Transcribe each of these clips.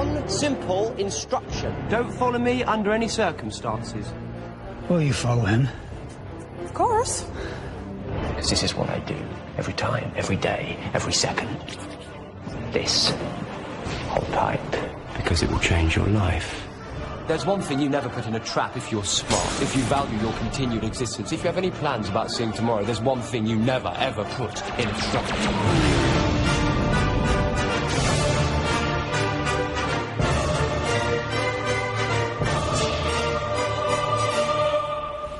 one simple instruction. Don't follow me under any circumstances. Will you follow him? Of course. Because this is what I do. Every time, every day, every second. This. Hold tight. Because it will change your life. There's one thing you never put in a trap if you're smart, if you value your continued existence, if you have any plans about seeing tomorrow, there's one thing you never, ever put in a trap.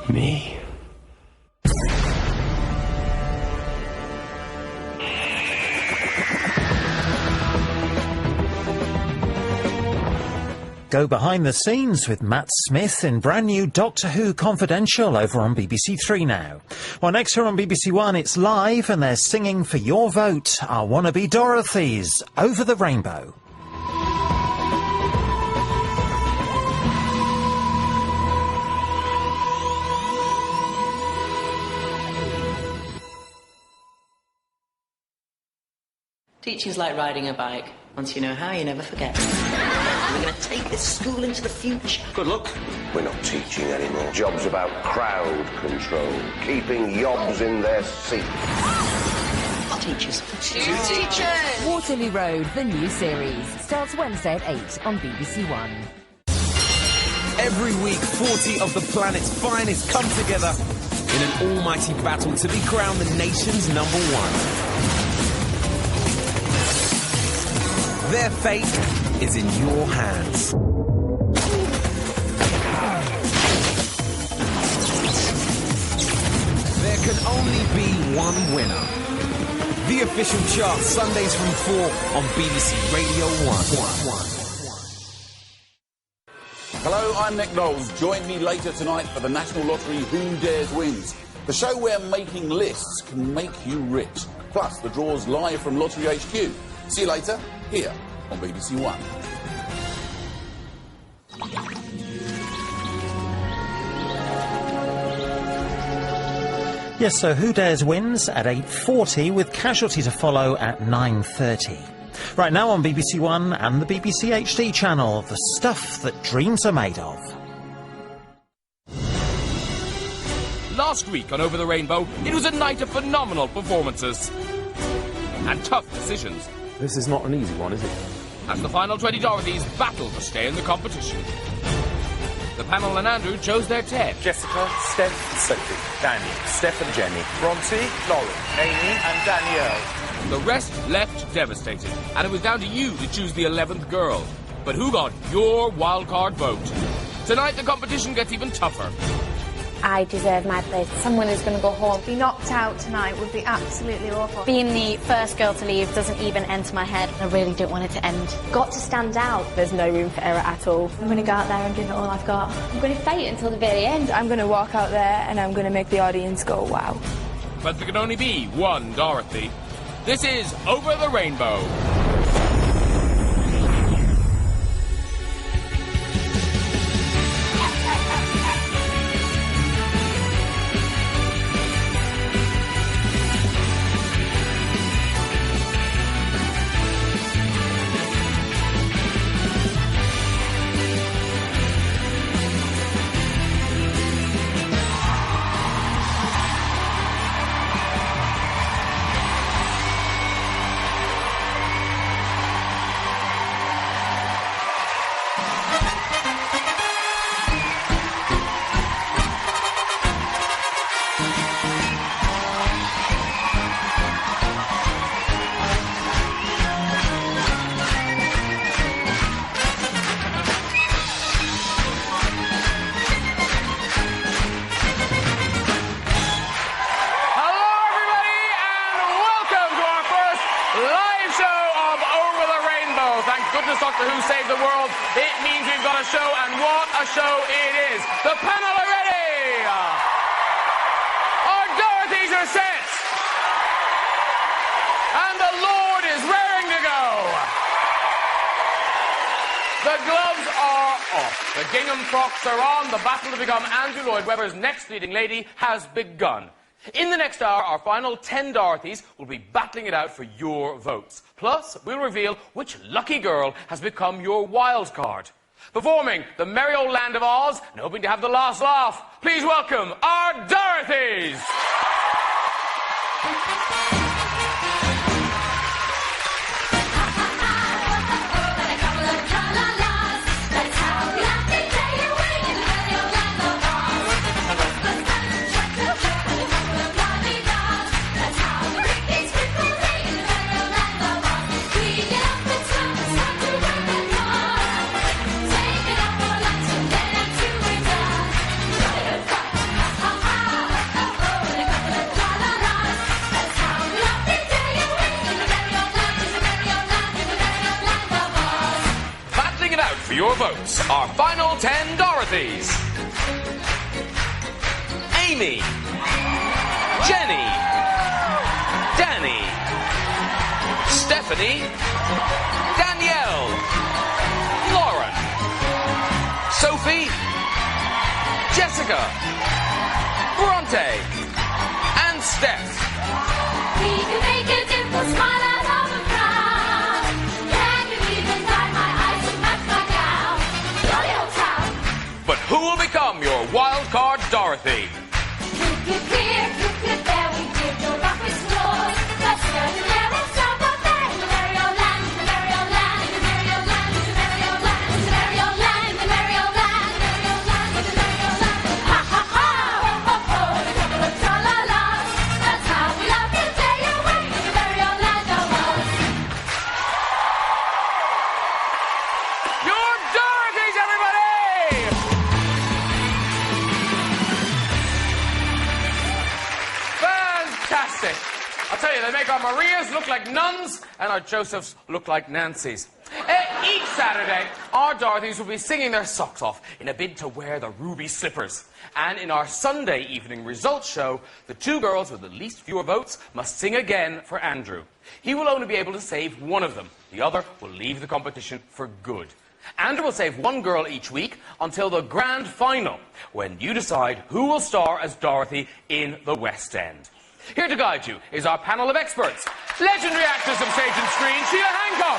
Me. Go behind the scenes with Matt Smith in brand new Doctor Who Confidential over on BBC Three now. Well, next here on BBC One, it's live and they're singing for your vote, our wannabe Dorothys, Over the Rainbow. Teaching's like riding a bike. Once you know how, you never forget. We're going to take this school into the future. Good luck. We're not teaching anymore. Job's about crowd control, keeping yobs in their seats. Teachers. Two teachers. Waterloo Road, the new series. Starts Wednesday at 8 on BBC One. Every week, 40 of the planet's finest come together in an almighty battle to be crowned the nation's #1. Their fate is in your hands. There can only be one winner. The official chart, Sundays from 4 on BBC Radio 1. Hello, I'm Nick Knowles. Join me later tonight for the National Lottery Who Dares Wins, the show where making lists can make you rich. Plus, the draws live from Lottery HQ. See you later, here on BBC One. Yes, so Who Dares wins at 8:40 with Casualty to follow at 9:30. Right now on BBC One and the BBC HD channel, the stuff that dreams are made of. Last week on Over the Rainbow, it was a night of phenomenal performances and tough decisions. This is not an easy one, is it? As the final 20 Dorothys battled to stay in the competition. The panel and Andrew chose their 10. Jessica, Steph, Sophie, Danny, Steph and Jenny, Bronte, Lauren, Amy and Danielle. The rest left devastated, and it was down to you to choose the 11th girl. But who got your wildcard vote? Tonight the competition gets even tougher. I deserve my place. Someone is going to go home. Be knocked out tonight would be absolutely awful. Being the first girl to leave doesn't even enter my head. I really don't want it to end. Got to stand out. There's no room for error at all. I'm going to go out there and give it all I've got. I'm going to fight until the very end. I'm going to walk out there and I'm going to make the audience go, wow. But there can only be one Dorothy. This is Over the Rainbow. Doctor Who saved the world. It means we've got a show, and what a show it is. The panel are ready. Our Dorothys are set. And the Lord is raring to go. The gloves are off. The gingham frocks are on. The battle to become Andrew Lloyd Webber's next leading lady has begun. In the next hour, our final 10 Dorothys will be battling it out for your votes. Plus, we'll reveal which lucky girl has become your wild card. Performing the merry old land of Oz and hoping to have the last laugh, please welcome our Dorothys! For your votes, our final 10 Dorothys. Amy, Jenny, Danny, Stephanie, Danielle, Lauren, Sophie, Jessica, Bronte, and Steph. We can make a dimple smile out of a frown. Can you even dye my eyes and match my gown? Jolly old town. But who will become your wild card Dorothy? Click here, click there, we give the rock explores. Let's go to there and stop up there in the merry old land, in the merry old land, in the merry old land, in the merry old land, in the merry old land, in the merry old land, in the merry old land, in the merry old land. Ha ha ha, ho ho ho, a couple of tra-la-las. That's how we love to day away in the merry old land of Oz. Your Dorothys, everybody! Fantastic! I'll tell you, they make our Marias look like nuns and our Josephs look like Nancys. Each Saturday, our Dorothys will be singing their socks off in a bid to wear the ruby slippers. And in our Sunday evening results show, the two girls with the least fewer votes must sing again for Andrew. He will only be able to save one of them. The other will leave the competition for good. Andrew will save one girl each week until the grand final, when you decide who will star as Dorothy in the West End. Here to guide you is our panel of experts. Legendary actors of stage and screen, Sheila Hancock.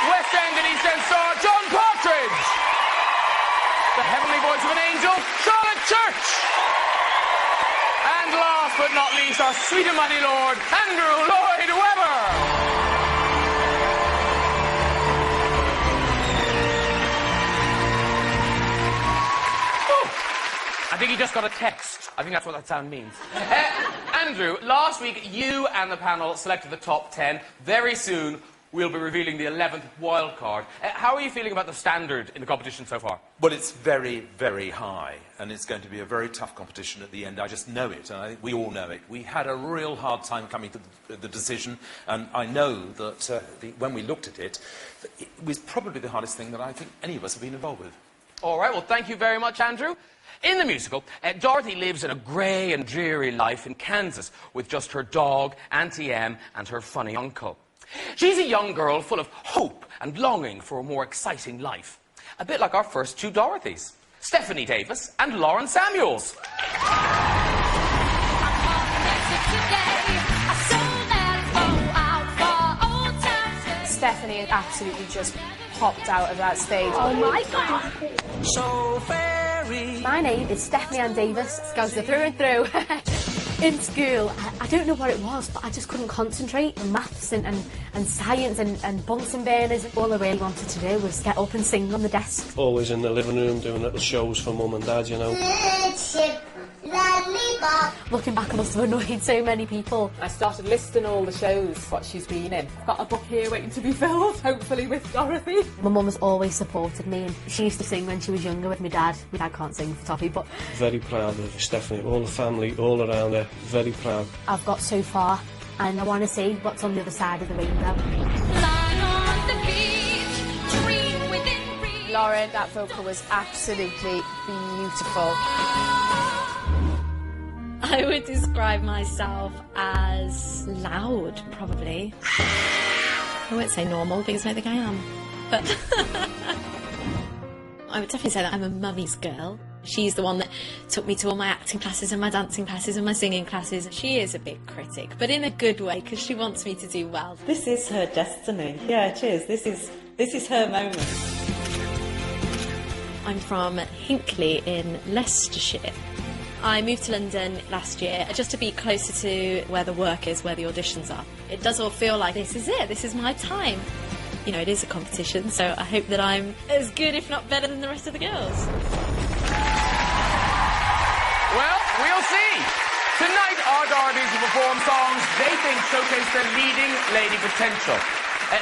West End and East End star, John Partridge. The heavenly voice of an angel, Charlotte Church. And last but not least, our sweet and mighty lord, Andrew Lloyd Webber. I think he just got a text. I think that's what that sound means. Andrew, last week you and the panel selected the top 10. Very soon we'll be revealing the 11th wild card. How are you feeling about the standard in the competition so far? Well, it's very, very high, and it's going to be a very tough competition at the end. I just know it, and I think we all know it. We had a real hard time coming to the decision, and I know that when we looked at it, it was probably the hardest thing that I think any of us have been involved with. All right, well, thank you very much, Andrew. In the musical, Dorothy lives in a grey and dreary life in Kansas with just her dog, Auntie Em, and her funny uncle. She's a young girl full of hope and longing for a more exciting life. A bit like our first two Dorothys, Stephanie Davis and Lauren Samuels. Stephanie had absolutely just popped out of that stage. Oh my God! So very. My name is Stephanie Ann Davis, Scouser through and through. In school, I don't know what it was, but I just couldn't concentrate on maths and science and Bunsen burners. All I really wanted to do was get up and sing on the desk. Always in the living room doing little shows for Mum and Dad, you know. Looking back, I must have annoyed so many people. I started listing all the shows, what she's been in. I've got a book here waiting to be filled, hopefully with Dorothy. My mum has always supported me, and she used to sing when she was younger with my dad. My dad can't sing for Toffee, but... Very proud of Stephanie, all the family, all around her, very proud. I've got so far, and I want to see what's on the other side of the rainbow. Lauren, that vocal was absolutely beautiful. I would describe myself as loud, probably. I won't say normal because I think I am, but I would definitely say that I'm a mummy's girl. She's the one that took me to all my acting classes and my dancing classes and my singing classes. She is a big critic, but in a good way, because she wants me to do well. This is her destiny. Yeah, it is. This is her moment. I'm from Hinckley in Leicestershire. I moved to London last year just to be closer to where the work is, where the auditions are. It does all feel like this is it, this is my time. You know, it is a competition, so I hope that I'm as good, if not better, than the rest of the girls. Well, we'll see. Tonight, our Darbies will perform songs they think showcase their leading lady potential.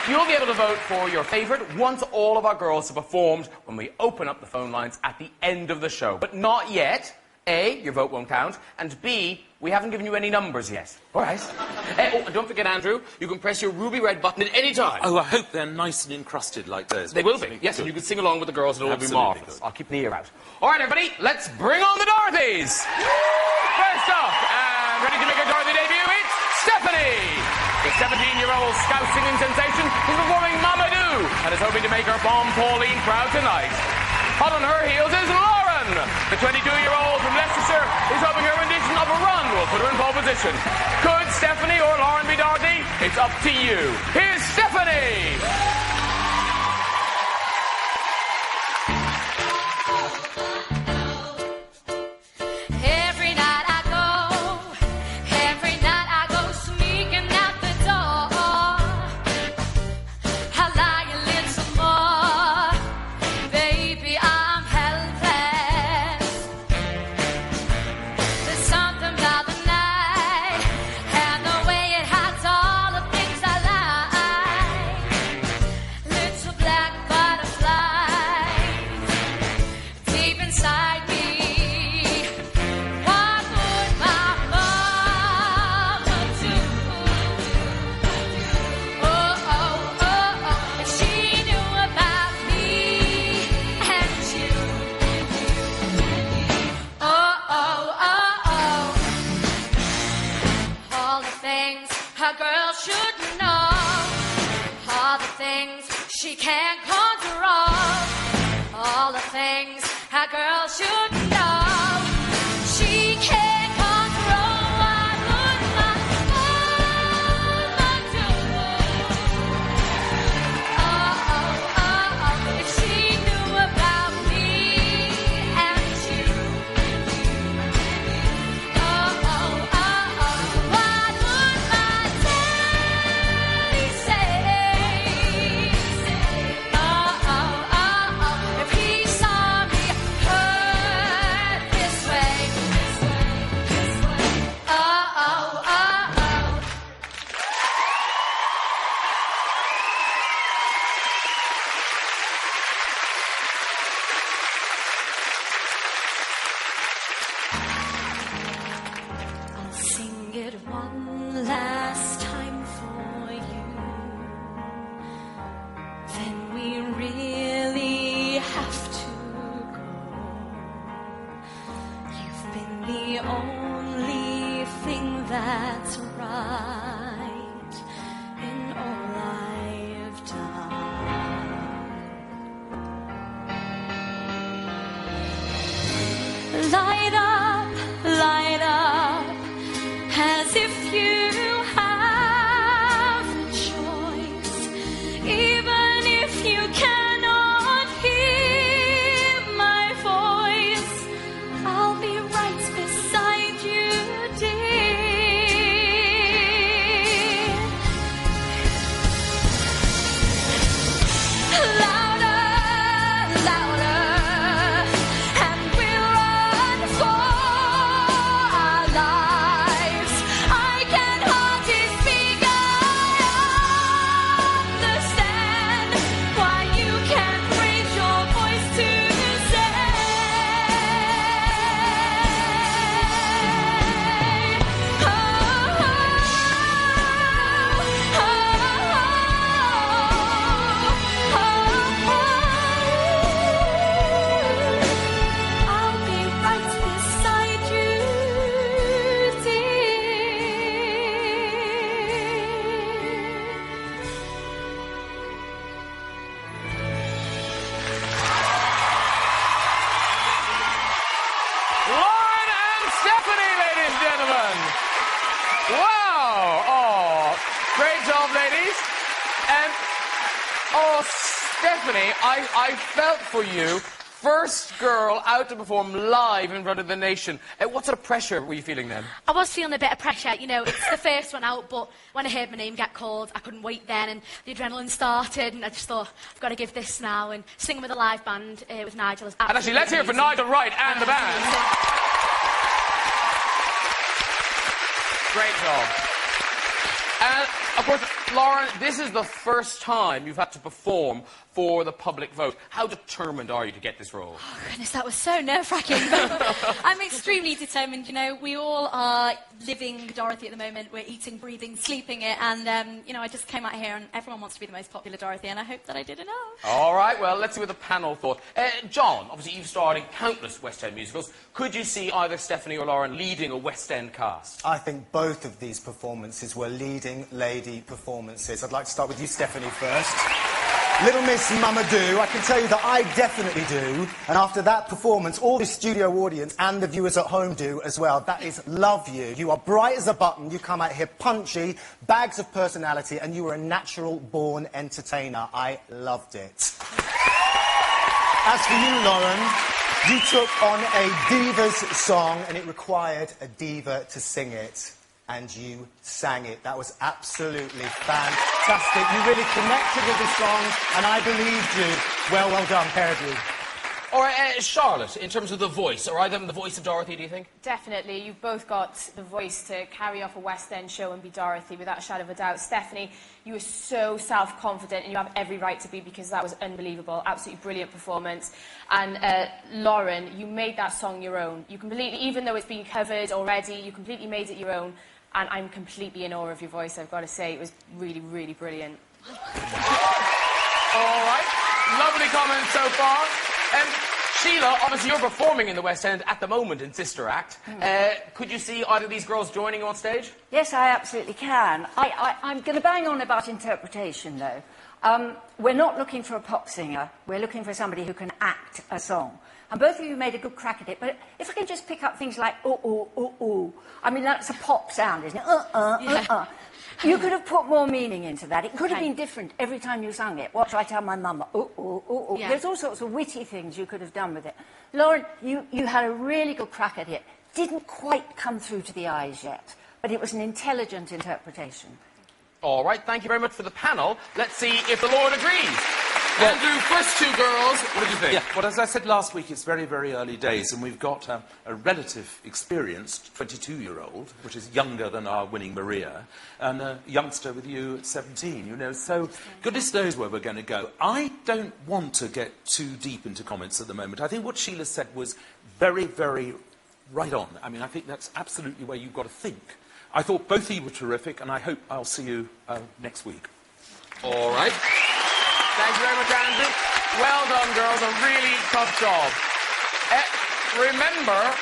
You'll be able to vote for your favourite once all of our girls have performed when we open up the phone lines at the end of the show. But not yet. A, your vote won't count, and B, we haven't given you any numbers yet. All right. Oh, and don't forget, Andrew, you can press your ruby red button at any time. Oh, I hope they're nice and encrusted like those. They will be, yes, and you can sing along with the girls and it'll be marvellous. I'll keep the ear out. All right, everybody, let's bring on the Dorothies. First up, and ready to make her Dorothy debut, it's Stephanie. The 17-year-old Scout singing sensation is performing Mamadou and is hoping to make her bomb Pauline proud tonight. Hot on her heels is Lauren. The 22-year-old from Leicestershire is hoping her rendition of a run will put her in pole position. Could Stephanie or Lauren be Dorothy? It's up to you. Here's Stephanie. She can't conquer all the things a girl should know. She can't conquer all. What would my mama do? Oh, if she knew about me and you. Oh, what would my daddy say? If he saw me hurt this way, I'll sing it one last time for you. Then we really have to go. You've been the only thing that's right in all I've done. Light up, as if you have a choice. Even if you cannot hear my voice, I'll be right beside you, dear. Louder, and we'll run for Well, Stephanie, I felt for you. First girl out to perform live in front of the nation. What sort of pressure were you feeling then? I was feeling a bit of pressure, you know, it's the first one out, but when I heard my name get called, I couldn't wait then, and the adrenaline started, and I just thought, I've got to give this now, and singing with a live band with Nigel is And actually, let's hear it for Nigel Wright and the band. Great job. And, of course, Lauren, this is the first time you've had to perform for the public vote. How determined are you to get this role? Oh, goodness, that was so nerve-wracking. I'm extremely determined, you know. We all are living Dorothy at the moment. We're eating, breathing, sleeping it. And, you know, I just came out here and everyone wants to be the most popular Dorothy, and I hope that I did enough. All right, well, let's see what the panel thought. John, obviously you've starred in countless West End musicals. Could you see either Stephanie or Lauren leading a West End cast? I think both of these performances were leading lady performances. I'd like to start with you, Stephanie, first. Little Miss Mama Do, I can tell you that I definitely do. And after that performance, all the studio audience and the viewers at home do as well. That is love you. You are bright as a button. You come out here punchy, bags of personality, and you were a natural-born entertainer. I loved it. As for you, Lauren, you took on a diva's song, and it required a diva to sing it. And you sang it. That was absolutely fantastic. You really connected with the song, and I believed you. Well done, pair of you. All right, Charlotte, in terms of the voice, are either of them the voice of Dorothy, do you think? Definitely. You've both got the voice to carry off a West End show and be Dorothy, without a shadow of a doubt. Stephanie, you were so self-confident, and you have every right to be, because that was unbelievable. Absolutely brilliant performance. And Lauren, you made that song your own. You completely, even though it's been covered already, you completely made it your own. And I'm completely in awe of your voice, I've got to say. It was really, really brilliant. All right. Lovely comments so far. Sheila, obviously you're performing in the West End at the moment in Sister Act. Could you see either of these girls joining you on stage? Yes, I absolutely can. I'm going to bang on about interpretation, though. We're not looking for a pop singer. We're looking for somebody who can act a song. And both of you made a good crack at it, but if I can just pick up things like ooh. I mean, that's a pop sound, isn't it? You could have put more meaning into that. It could have been different every time you sang it. What do I tell my mum? Ooh. Yeah. There's all sorts of witty things you could have done with it. Lauren, you had a really good crack at it. Didn't quite come through to the eyes yet, but it was an intelligent interpretation. All right, thank you very much for the panel. Let's see if the Lord agrees. Andrew, first two girls, what did you think? Yeah, well, as I said last week, it's very, very early days, and we've got a relative experienced 22-year-old, which is younger than our winning Maria, and a youngster with you at 17, you know, so goodness knows where we're going to go. I don't want to get too deep into comments at the moment. I think what Sheila said was very, very right on. I mean, I think that's absolutely where you've got to think. I thought both of you were terrific, and I hope I'll see you next week. All right. Thank you very much, Andrew. Well done, girls. A really tough job. Remember,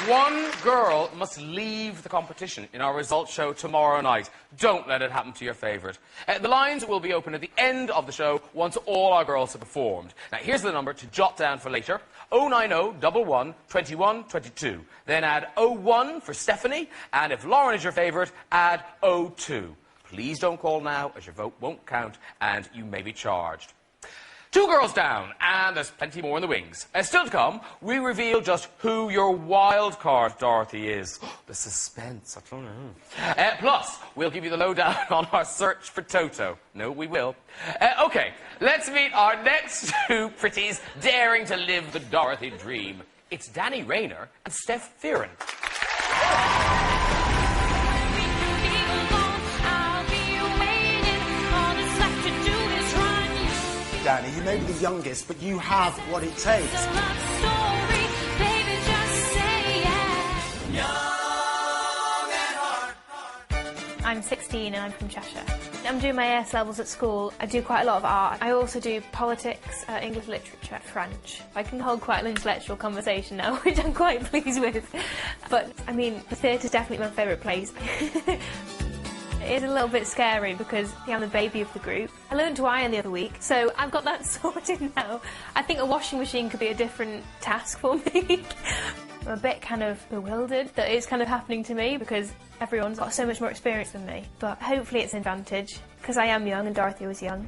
one girl must leave the competition in our results show tomorrow night. Don't let it happen to your favourite. The lines will be open at the end of the show once all our girls have performed. Now, here's the number to jot down for later. 090 11 21 22. Then add 01 for Stephanie, and if Lauren is your favourite, add 02. Please don't call now, as your vote won't count, and you may be charged. Two girls down, and there's plenty more in the wings. Still to come, we reveal just who your wild card Dorothy is. The suspense, I don't know. Plus, we'll give you the lowdown on our search for Toto. No, we will. OK, let's meet our next two pretties daring to live the Dorothy dream. It's Danny Rayner and Steph Fearon. Danny, you may be the youngest, but you have what it takes. I'm 16 and I'm from Cheshire. I'm doing my AS levels at school. I do quite a lot of art. I also do politics, English literature, French. I can hold quite an intellectual conversation now, which I'm quite pleased with. But, I mean, the theatre's definitely my favourite place. It is a little bit scary because I'm the baby of the group. I learned to iron the other week, so I've got that sorted now. I think a washing machine could be a different task for me. I'm a bit kind of bewildered that it's kind of happening to me because everyone's got so much more experience than me. But hopefully it's an advantage because I am young and Dorothy was young.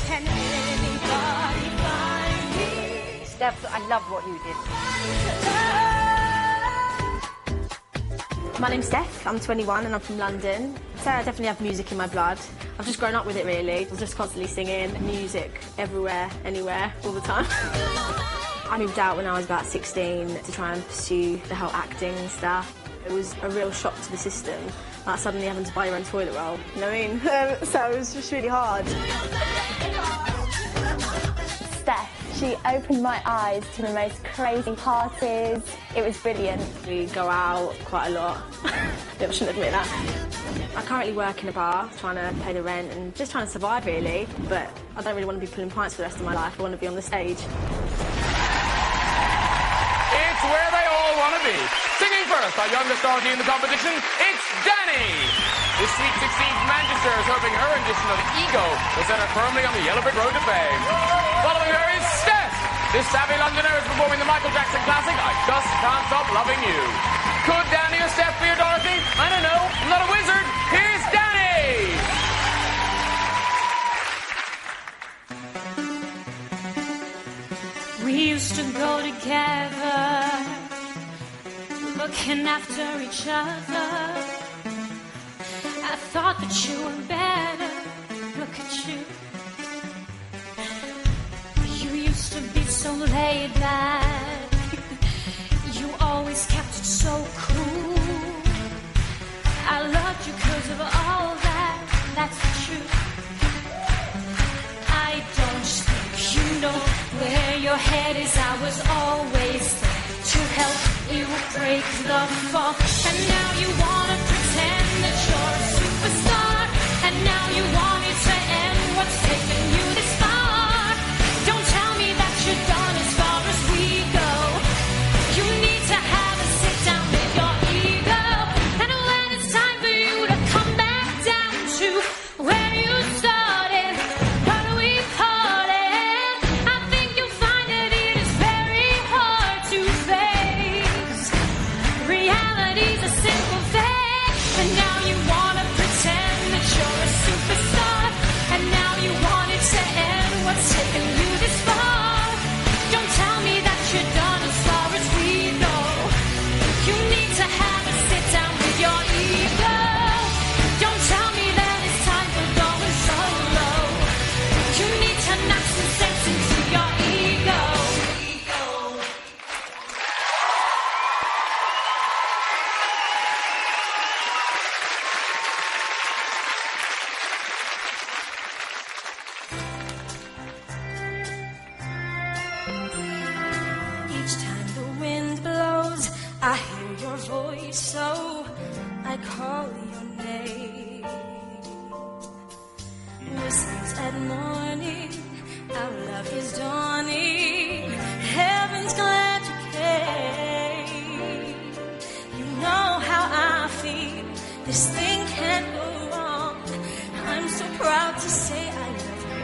Can anybody find me? Steph, I love what you did. My name's Steph, I'm 21 and I'm from London. So I definitely have music in my blood. I've just grown up with it really. I'm just constantly singing music everywhere, anywhere, all the time. I moved out when I was about 16 to try and pursue the whole acting stuff. It was a real shock to the system, like suddenly having to buy your own toilet roll, you know what I mean? So it was just really hard. Steph, she opened my eyes to the most crazy parties. It was brilliant. We go out quite a lot. I shouldn't admit that. I currently work in a bar, trying to pay the rent and just trying to survive really, but I don't really want to be pulling pints for the rest of my life. I want to be on the stage. It's where they all want to be. Singing first, our youngest artist in the competition, it's Danny. This Sweet 16 from Manchester is hoping her rendition of Ego will set her firmly on the yellow brick road to fame. Following her is Steph. This savvy Londoner is performing the Michael Jackson classic, I Just Can't Stop Loving You. Could Danny or Steph be your Dorothy? I don't know. I'm not a wizard. Here's Danny. We used to go together, looking after each other. I thought that you were better. Look at you. You used to be so laid back. You always kept it so cool. I loved you because of all that. That's the truth. I don't think you know where your head is. I was always there to help you break the fall. And now you wanna pretend that you're a superstar. And now you want me to end what's taken you this far. Don't tell me that you're done as far as we go. You need to have a sit down with your ego. And when it's time for you to come back down to where you started, what we parted, I think you'll find that it is very hard to face. Reality's a simple thing. And now you wanna pretend that you're a superstar. And now you want it to end what's taken you this far. Don't tell me that you're done as far as we know. You need to have a sit down with your ego. Don't tell me that it's time for going solo. You need to knock some sense into your ego. Each time the wind blows, I hear your voice, so I call your name. Whistles at morning, our love is dawning. Heaven's glad you came. You know how I feel. This thing can't go wrong. I'm so proud to say I love you.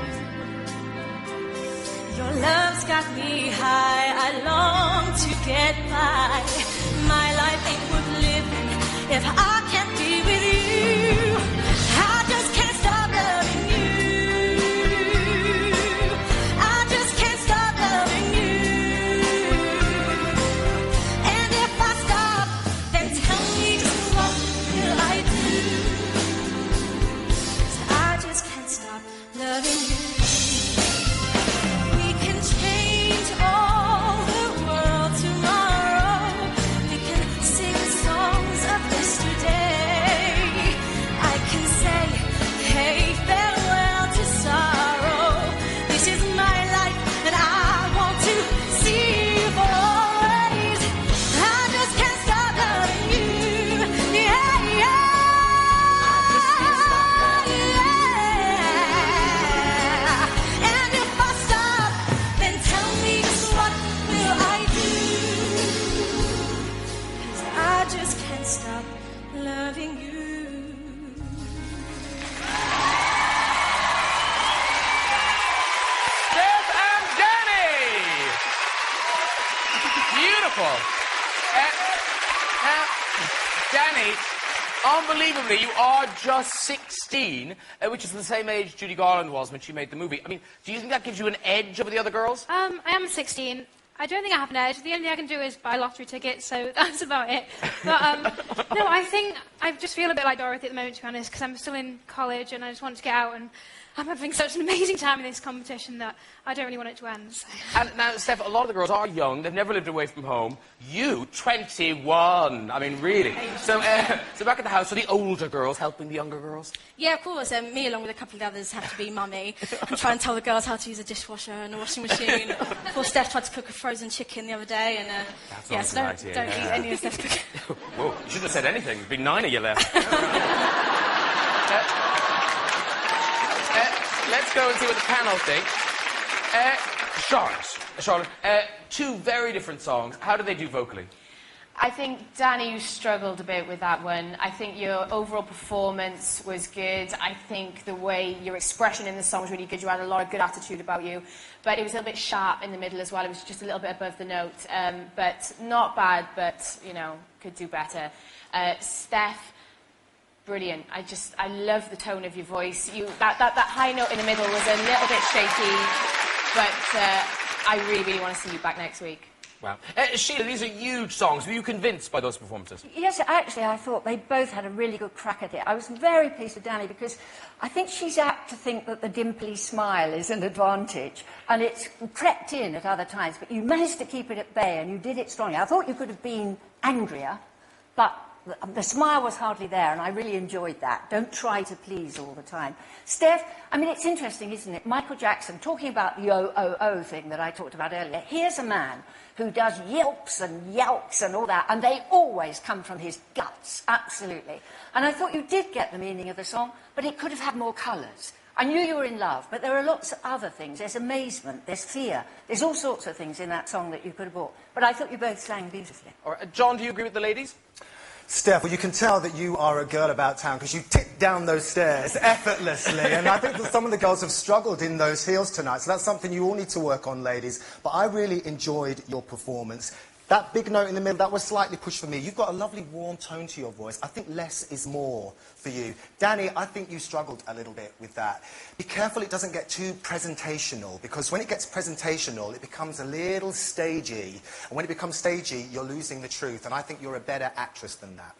Your love's got me high. I long to get by. My life ain't worth living if I can't be with you. I just can't stop loving you. I just can't stop loving you. And if I stop, then tell me just what will I do? 'Cause I just can't stop loving you. We can change all the world tomorrow. We can sing songs of yesterday. I can say, hey, farewell to sorrow. This is my life and I want to see you for always. I just can't stop loving you. Yeah, yeah. Yeah. And if I stop, then tell me just what will I do? 'Cause I just can't stop loving you. Steph and Danny. Beautiful. Danny, Unbelievably, you are just 16, which is the same age Judy Garland was when she made the movie. I mean, do you think that gives you an edge over the other girls? I am 16. I don't think I have an edge. The only thing I can do is buy lottery tickets, so that's about it. But, no, I think I just feel a bit like Dorothy at the moment, to be honest, because I'm still in college and I just want to get out, and I'm having such an amazing time in this competition that I don't really want it to end. So. And now, Steph, a lot of the girls are young. They've never lived away from home. You, 21. I mean, really. So back at the house, are the older girls helping the younger girls? Yeah, of course. Me, along with a couple of the others, have to be mummy and try and tell the girls how to use a dishwasher and a washing machine. Poor Steph tried to cook a frozen chicken the other day, and yeah, so don't eat any of Steph's cooking. Whoa, you shouldn't have said anything. There'd been 9 of you left. Let's go and see what the panel think. Charlotte, two very different songs. How do they do vocally? I think, Danny, you struggled a bit with that one. I think your overall performance was good. I think the way your expression in the song was really good. You had a lot of good attitude about you. But it was a little bit sharp in the middle as well. It was just a little bit above the note. But not bad, but, you know, could do better. Steph, brilliant. I love the tone of your voice. That high note in the middle was a little bit shaky, but I really, really want to see you back next week. Wow. Sheila, these are huge songs. Were you convinced by those performances? Yes, actually, I thought they both had a really good crack at it. I was very pleased with Danny because I think she's apt to think that the dimply smile is an advantage, and it's crept in at other times, but you managed to keep it at bay, and you did it strongly. I thought you could have been angrier, but the smile was hardly there, and I really enjoyed that. Don't try to please all the time. Steph, I mean, it's interesting, isn't it? Michael Jackson, talking about the O-O-O thing that I talked about earlier, here's a man who does yelps and yelps and all that, and they always come from his guts, absolutely. And I thought you did get the meaning of the song, but it could have had more colours. I knew you were in love, but there are lots of other things. There's amazement, there's fear, there's all sorts of things in that song that you could have brought. But I thought you both sang beautifully. All right. John, do you agree with the ladies? Steph, well, you can tell that you are a girl about town because you tick down those stairs effortlessly. And I think that some of the girls have struggled in those heels tonight. So that's something you all need to work on, ladies. But I really enjoyed your performance. That big note in the middle, that was slightly pushed for me. You've got a lovely warm tone to your voice. I think less is more for you. Danny, I think you struggled a little bit with that. Be careful it doesn't get too presentational, because when it gets presentational, it becomes a little stagey. And when it becomes stagey, you're losing the truth. And I think you're a better actress than that.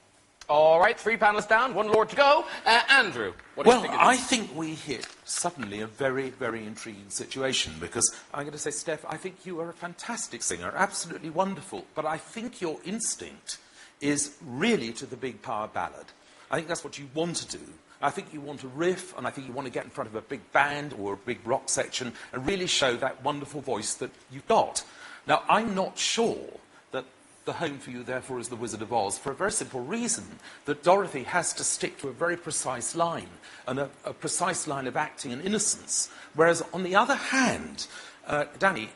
All right, 3 panellists down, 1 lord to go. Andrew, what do you think of this? I think we hit suddenly a very, very intriguing situation, because I'm going to say, Steph, I think you are a fantastic singer, absolutely wonderful, but I think your instinct is really to the big power ballad. I think that's what you want to do. I think you want to riff, and I think you want to get in front of a big band or a big rock section and really show that wonderful voice that you've got. Now, I'm not sure that the home for you, therefore, is the Wizard of Oz, for a very simple reason, that Dorothy has to stick to a very precise line, and a precise line of acting and innocence. Whereas, on the other hand, Danny,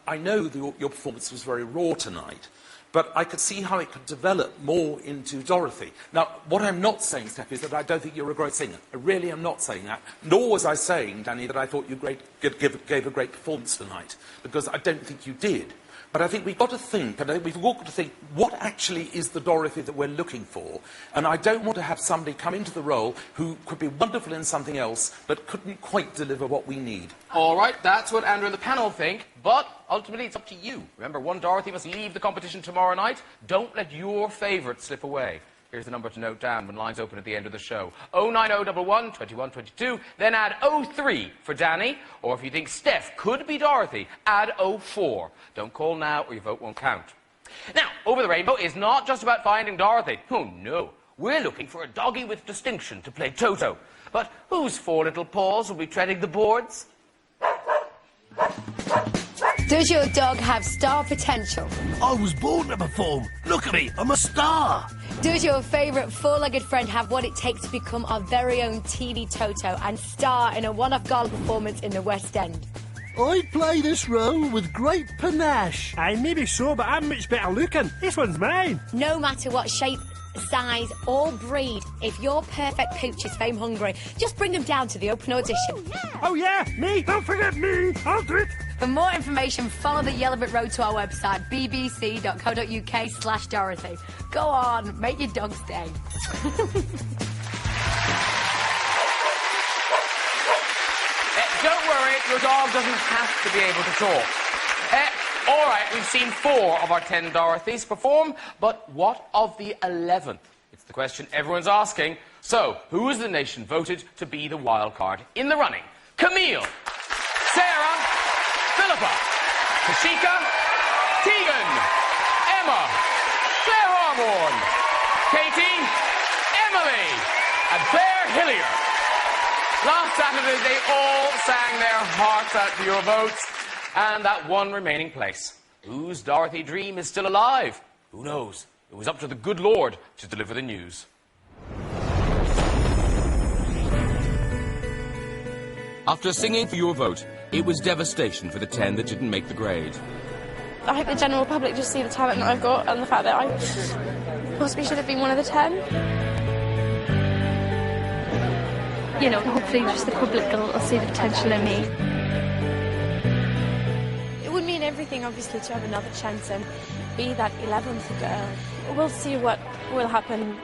I know your performance was very raw tonight, but I could see how it could develop more into Dorothy. Now, what I'm not saying, Steph, is that I don't think you're a great singer. I really am not saying that. Nor was I saying, Danny, that I thought you gave a great performance tonight, because I don't think you did. But I think we've got to think, and we've all got to think, what actually is the Dorothy that we're looking for? And I don't want to have somebody come into the role who could be wonderful in something else, but couldn't quite deliver what we need. All right, that's what Andrew and the panel think, but ultimately it's up to you. Remember, one Dorothy must leave the competition tomorrow night. Don't let your favourite slip away. Here's the number to note down when lines open at the end of the show. 09011 2122, then add 03 for Danny, or if you think Steph could be Dorothy, add 04. Don't call now or your vote won't count. Now, Over the Rainbow is not just about finding Dorothy. Oh, no. We're looking for a doggy with distinction to play Toto. But whose 4 little paws will be treading the boards? Does your dog have star potential? I was born to perform. Look at me, I'm a star. Does your favourite 4-legged friend have what it takes to become our very own TV Toto and star in a one-off gala performance in the West End? I'd play this role with great panache. Aye, maybe so, but I'm much better looking. This one's mine. No matter what shape size, or breed. If your perfect pooch is fame hungry, just bring them down to the open audition. Oh yeah, me! Don't forget me! I'll do it! For more information, follow the Yellow Brick Road to our website, bbc.co.uk/Dorothy. Go on, make your dog's day. Don't worry, your dog doesn't have to be able to talk. All right, we've seen 4 of our 10 Dorothys perform, but what of the 11th? It's the question everyone's asking. So, who has the nation voted to be the wild card in the running? Camille, Sarah, Philippa, Kashika, Tegan, Emma, Claire Harmorn, Katie, Emily, and Claire Hillier. Last Saturday, they all sang their hearts out for your votes, and that one remaining place. Whose Dorothy dream is still alive? Who knows? It was up to the good Lord to deliver the news. After singing for your vote, it was devastation for the 10 that didn't make the grade. I hope the general public just see the talent that I've got and the fact that I possibly should have been one of the 10. You know, hopefully just the public will see the potential in me. It would mean everything, obviously, to have another chance and be that 11th girl. We'll see what will happen.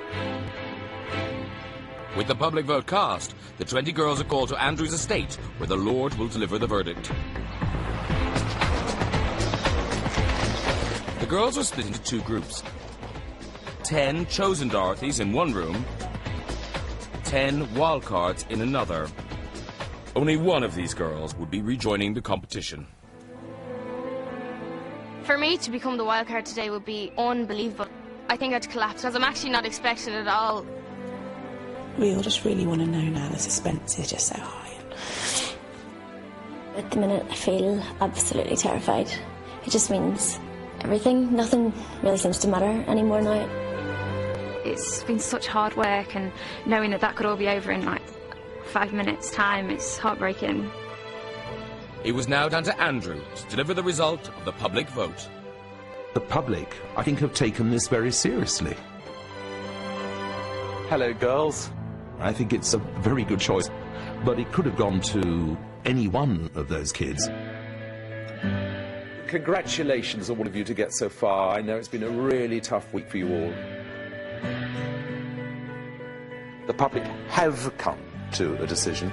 With the public vote cast, the 20 girls are called to Andrew's estate, where the Lord will deliver the verdict. The girls are split into 2 groups. 10 chosen Dorothys in one room, 10 wildcards in another. Only one of these girls would be rejoining the competition. For me to become the wildcard today would be unbelievable. I think I'd collapse because I'm actually not expecting it at all. We all just really want to know now. The suspense is just so high. At the minute, I feel absolutely terrified. It just means everything. Nothing really seems to matter anymore now. It's been such hard work, and knowing that that could all be over in like 5 minutes' time, it's heartbreaking. It was now down to Andrew to deliver the result of the public vote. The public, I think, have taken this very seriously. Hello, girls. I think it's a very good choice, but it could have gone to any one of those kids. Congratulations, all of you, to get so far. I know it's been a really tough week for you all. The public have come to a decision.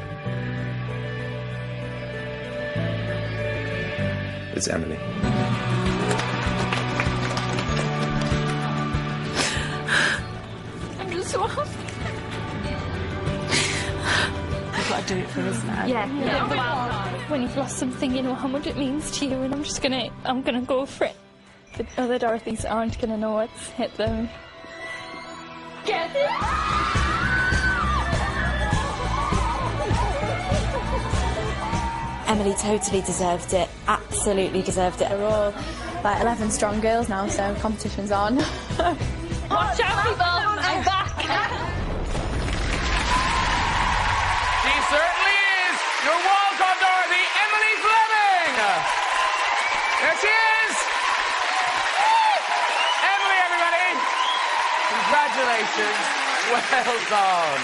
It's Emily. I'm just so happy. You've got to do it for us now. Yeah. When you've lost something, you know how much it means to you, and I'm gonna go for it. The other Dorothys aren't gonna know what's hit them. Get it! Emily totally deserved it. Absolutely deserved it. We're all like 11 strong girls now, so competition's on. Watch out, people! I'm back! She certainly is! Your wildcard Dorothy, Emily Fleming! There she is! Emily, everybody! Congratulations. Well done.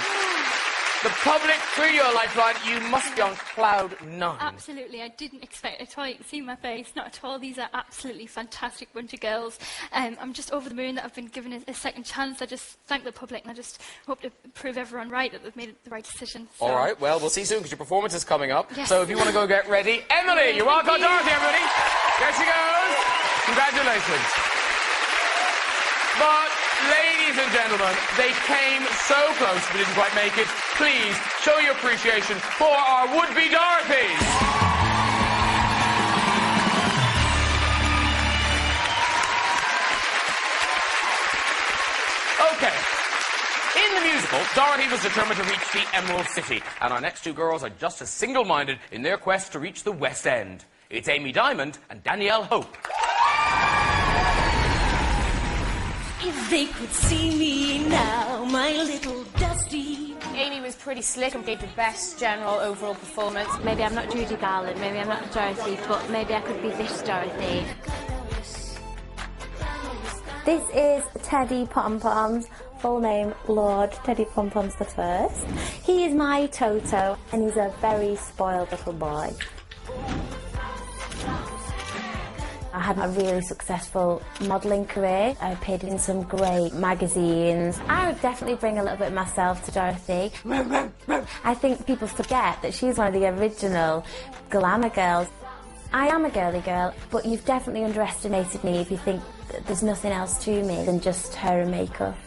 The public threw you a lifeline. You must be on cloud 9. Absolutely. I didn't expect it at all. You can see my face. Not at all. These are absolutely fantastic bunch of girls. I'm just over the moon that I've been given a second chance. I just thank the public, and I just hope to prove everyone right that they've made the right decision. So. All right, well, we'll see soon because your performance is coming up. Yes. So if you want to go get ready, Emily, you're welcome, Dorothy, everybody. There she goes. Congratulations. But, ladies and gentlemen, they came so close but didn't quite make it. Please show your appreciation for our would-be Dorothys. Okay. In the musical, Dorothy was determined to reach the Emerald City, and our next 2 girls are just as single-minded in their quest to reach the West End. It's Amy Diamond and Danielle Hope. If they could see me now, my little Dusty. Amy was pretty slick and gave the best general overall performance. Maybe I'm not Judy Garland, maybe I'm not Dorothy, but maybe I could be this Dorothy. This is Teddy Pom Poms full name Lord Teddy Pompons I. He is my Toto, and he's a very spoiled little boy. I had a really successful modelling career. I appeared in some great magazines. I would definitely bring a little bit of myself to Dorothy. I think people forget that she's one of the original glamour girls. I am a girly girl, but you've definitely underestimated me if you think that there's nothing else to me than just hair and makeup.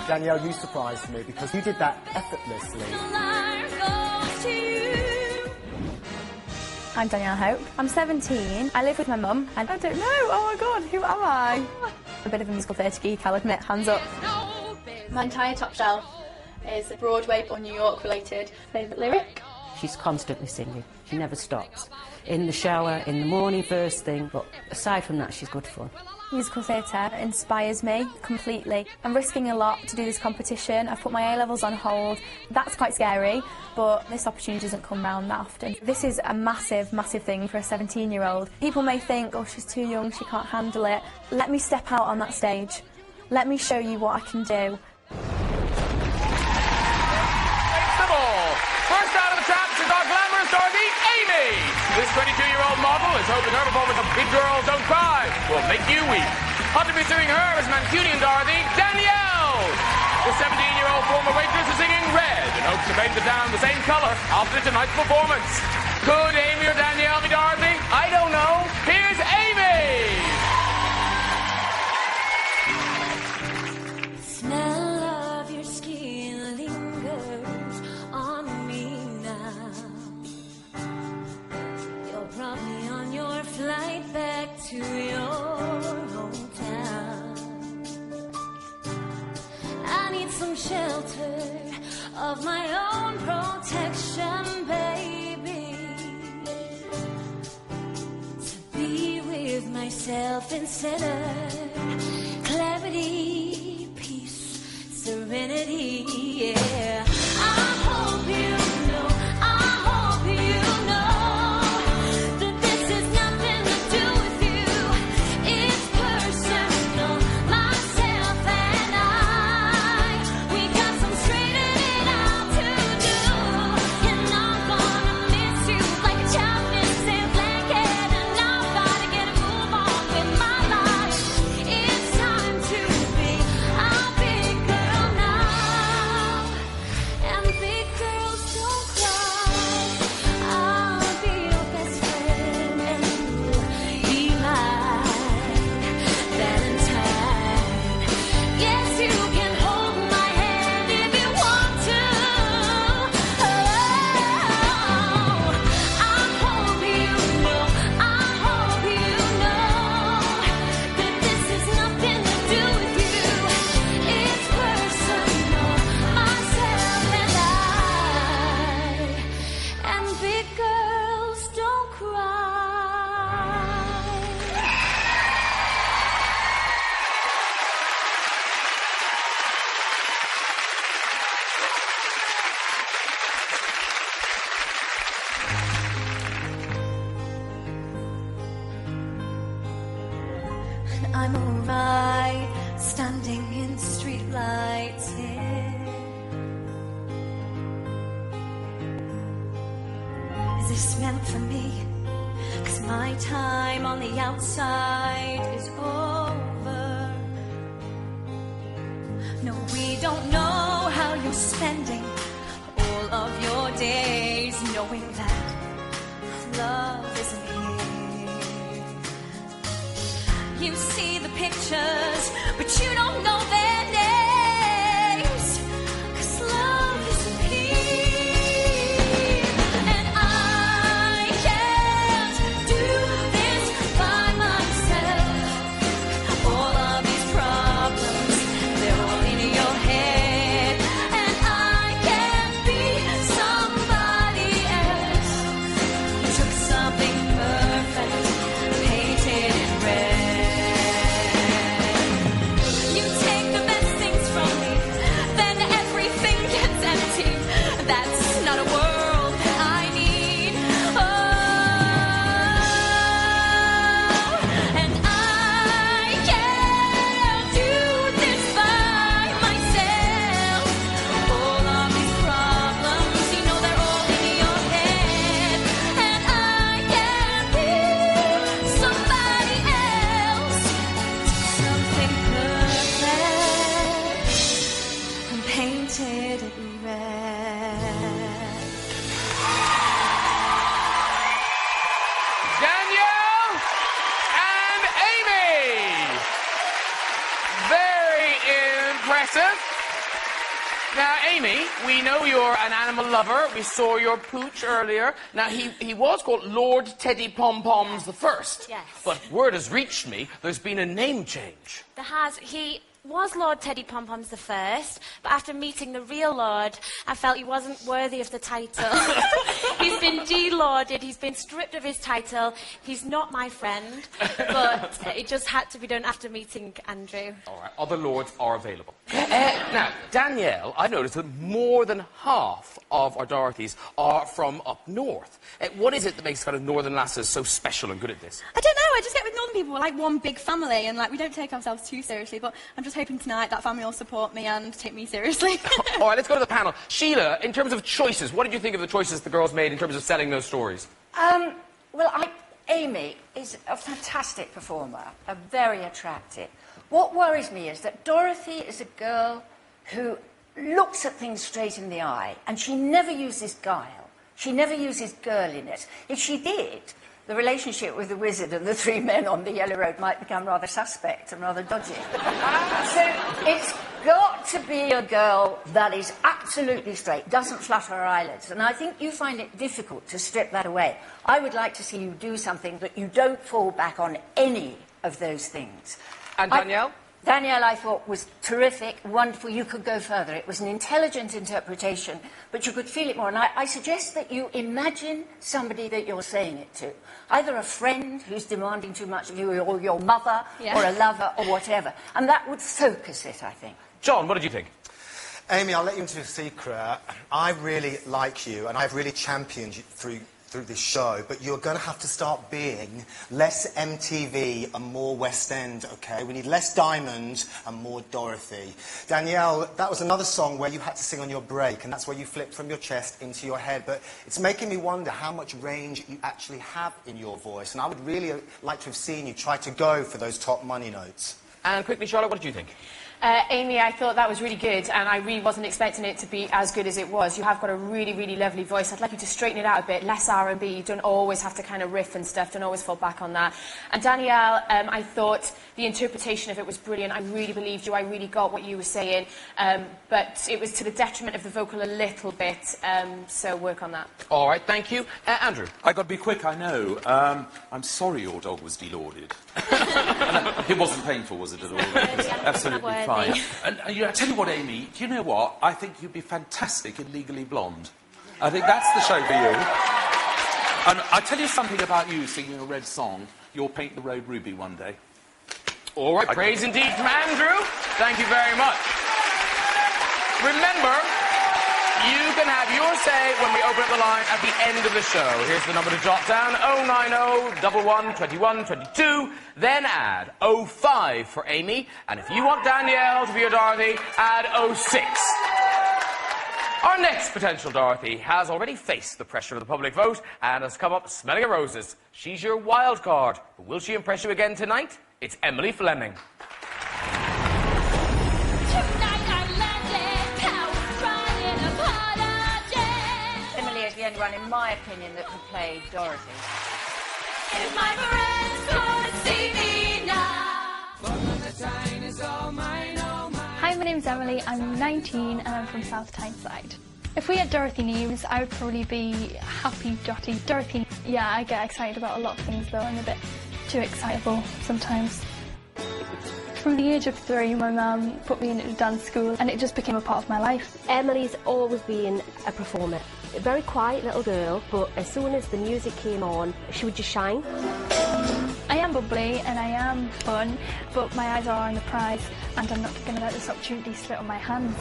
Danielle, you surprised me because you did that effortlessly. I'm Danielle Hope. I'm 17. I live with my mum and I don't know, oh my god, who am I? A bit of a musical theatre geek, I'll admit, hands up. My entire top shelf is Broadway or New York related. Favourite lyric? She's constantly singing. She never stops. In the shower, in the morning, first thing, but aside from that, she's good fun. Musical theatre inspires me completely. I'm risking a lot to do this competition. I've put my A-levels on hold. That's quite scary, but this opportunity doesn't come round that often. This is a massive, massive thing for a 17-year-old. People may think, oh, she's too young, she can't handle it. Let me step out on that stage. Let me show you what I can do. First out of the traps is our glamorous Dorothy, Amy. This 22-year-old model is hoping her performance of Big Girl Don't Cry will make you weep. Hot to be suing her is Mancunian Dorothy, Danielle. The 17-year-old former waitress is singing Red and hopes to paint the town the same colour after tonight's performance. Could Amy or Danielle be Dorothy? I don't know. Here's Amy. Smell of your skin lingers on me now. You're probably on your flight back to your hometown. I need some shelter of my own protection, baby, to be with myself in center, clarity, peace, serenity, yeah. I hope you know, I hope you know that this is nothing to do with you. It's personal, myself and I. We got some straightening out to do, and I'm gonna miss you like a child misses a blanket, and I've gotta get a move on with my life. It's time to be a big girl now, and big girls don't cry. I'll be your best friend, and you'll be my Valentine. Yes, you can hold my hand if you want to. Oh, I hope you know, I hope you know that this is nothing to do with you. It's personal, myself and I. And big girls don't cry. And I'm alright, standing in streetlights here. Is this meant for me? 'Cause my time on the outside is over. No, we don't know how you're spending all of your days, knowing that love isn't here. You see the pictures, but you don't know their names, 'cause love isn't here. And I can't do this by myself. All of these problems, they're all in your head. And I can't be somebody else. You took something perfect, painted in red. You Amy, we know you're an animal lover. We saw your pooch earlier. Now, he was called Lord Teddy Pom-Poms the First. Yes. But word has reached me, there's been a name change. He was Lord Teddy Pom-Poms the First, but after meeting the real Lord, I felt he wasn't worthy of the title. He's been de-lorded, he's been stripped of his title. He's not my friend, but it just had to be done after meeting Andrew. All right, other lords are available. Now, Danielle, I've noticed that more than half of our Dorothys are from up north. What is it that makes kind of northern lasses so special and good at this? I don't know, I just get with northern people, we're like one big family, and like we don't take ourselves too seriously, but I'm just hoping tonight that family will support me and take me seriously. All right, let's go to the panel. Sheila, in terms of choices, what did you think of the choices the girls made in terms of selling those stories? Amy is a fantastic performer, very attractive. What worries me is that Dorothy is a girl who looks at things straight in the eye, and she never uses guile. She never uses girliness. If she did, the relationship with the wizard and the three men on the yellow road might become rather suspect and rather dodgy. So it's got to be a girl that is absolutely straight, doesn't flutter her eyelids, and I think you find it difficult to strip that away. I would like to see you do something that you don't fall back on any of those things. And Danielle? Danielle, I thought, was terrific, wonderful. You could go further. It was an intelligent interpretation, but you could feel it more. And I suggest that you imagine somebody that you're saying it to. Either a friend who's demanding too much of you, or your mother, or a lover, or whatever. And that would focus it, I think. John, what did you think? Amy, I'll let you into a secret. I really like you, and I've really championed you through this show, but you're going to have to start being less MTV and more West End, OK? We need less Diamond and more Dorothy. Danielle, that was another song where you had to sing on your break, and that's where you flipped from your chest into your head, but it's making me wonder how much range you actually have in your voice, and I would really like to have seen you try to go for those top money notes. And quickly, Charlotte, what did you think? Amy, I thought that was really good, and I really wasn't expecting it to be as good as it was. You have got a really, really lovely voice. I'd like you to straighten it out a bit, less R&B. You don't always have to kind of riff and stuff. Don't always fall back on that. And Danielle, I thought the interpretation of it was brilliant. I really believed you. I really got what you were saying. But it was to the detriment of the vocal a little bit, so work on that. All right, thank you. Andrew? I got to be quick, I know. I'm sorry your dog was delorded. It wasn't painful, was it, at all? It was absolutely fine. And I tell you what, Amy, do you know what? I think you'd be fantastic in Legally Blonde. I think that's the show for you. And I tell you something about you singing a red song. You'll paint the road ruby one day. All right, praise indeed from Andrew. Thank you very much. Remember, you can have your say when we open up the line at the end of the show. Here's the number to jot down, 090 11 21 22, then add 05 for Amy, and if you want Danielle to be your Dorothy, add 06. Our next potential Dorothy has already faced the pressure of the public vote and has come up smelling of roses. She's your wild card, but will she impress you again tonight? It's Emily Fleming. The only one, in my opinion, that could play Dorothy. If my friends could see me now. Hi, my name's Emily, I'm 19 and I'm from South Tyneside. If we had Dorothy names, I would probably be Happy Dotty Dorothy. Yeah, I get excited about a lot of things though, I'm a bit too excitable sometimes. From the age of 3, my mum put me into dance school and it just became a part of my life. Emily's always been a performer. A very quiet little girl, but as soon as the music came on, she would just shine. I am bubbly and I am fun, but my eyes are on the prize and I'm not going to let this opportunity slip on my hands.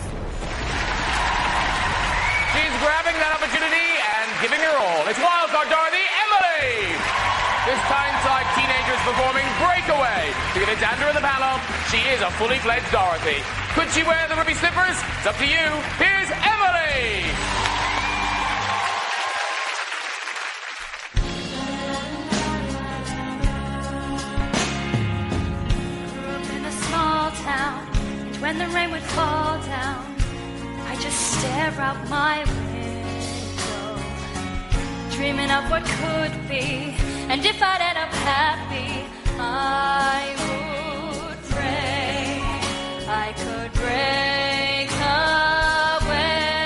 She's grabbing that opportunity and giving her all. It's wildcard Dorothy, Emily! This Tyneside teenager is performing Breakaway. To give it to Andrew in the panel, she is a fully fledged Dorothy. Could she wear the ruby slippers? It's up to you. Here's Emily! When the rain would fall down, I just stare out my window, dreaming of what could be. And if I'd end up happy, I would pray I could break away.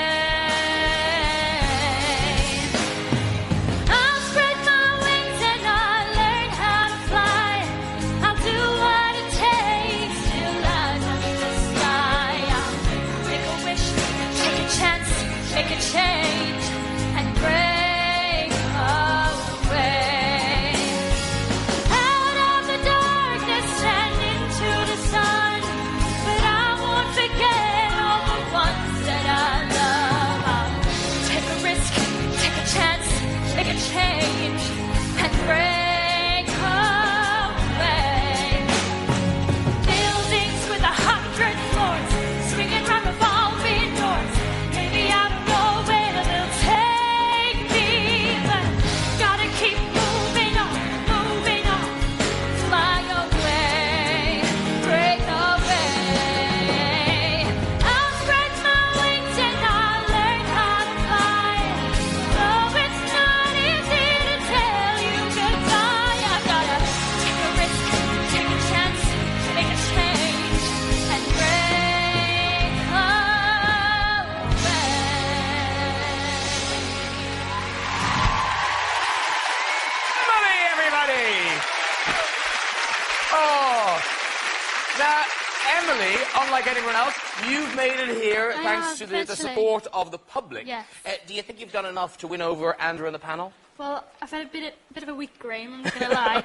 Emily, unlike anyone else, you've made it here I thanks have, to the eventually. support of the public. Yes. Do you think you've done enough to win over Andrew and the panel? Well, I've had a bit of a weak brain, I'm not going to lie,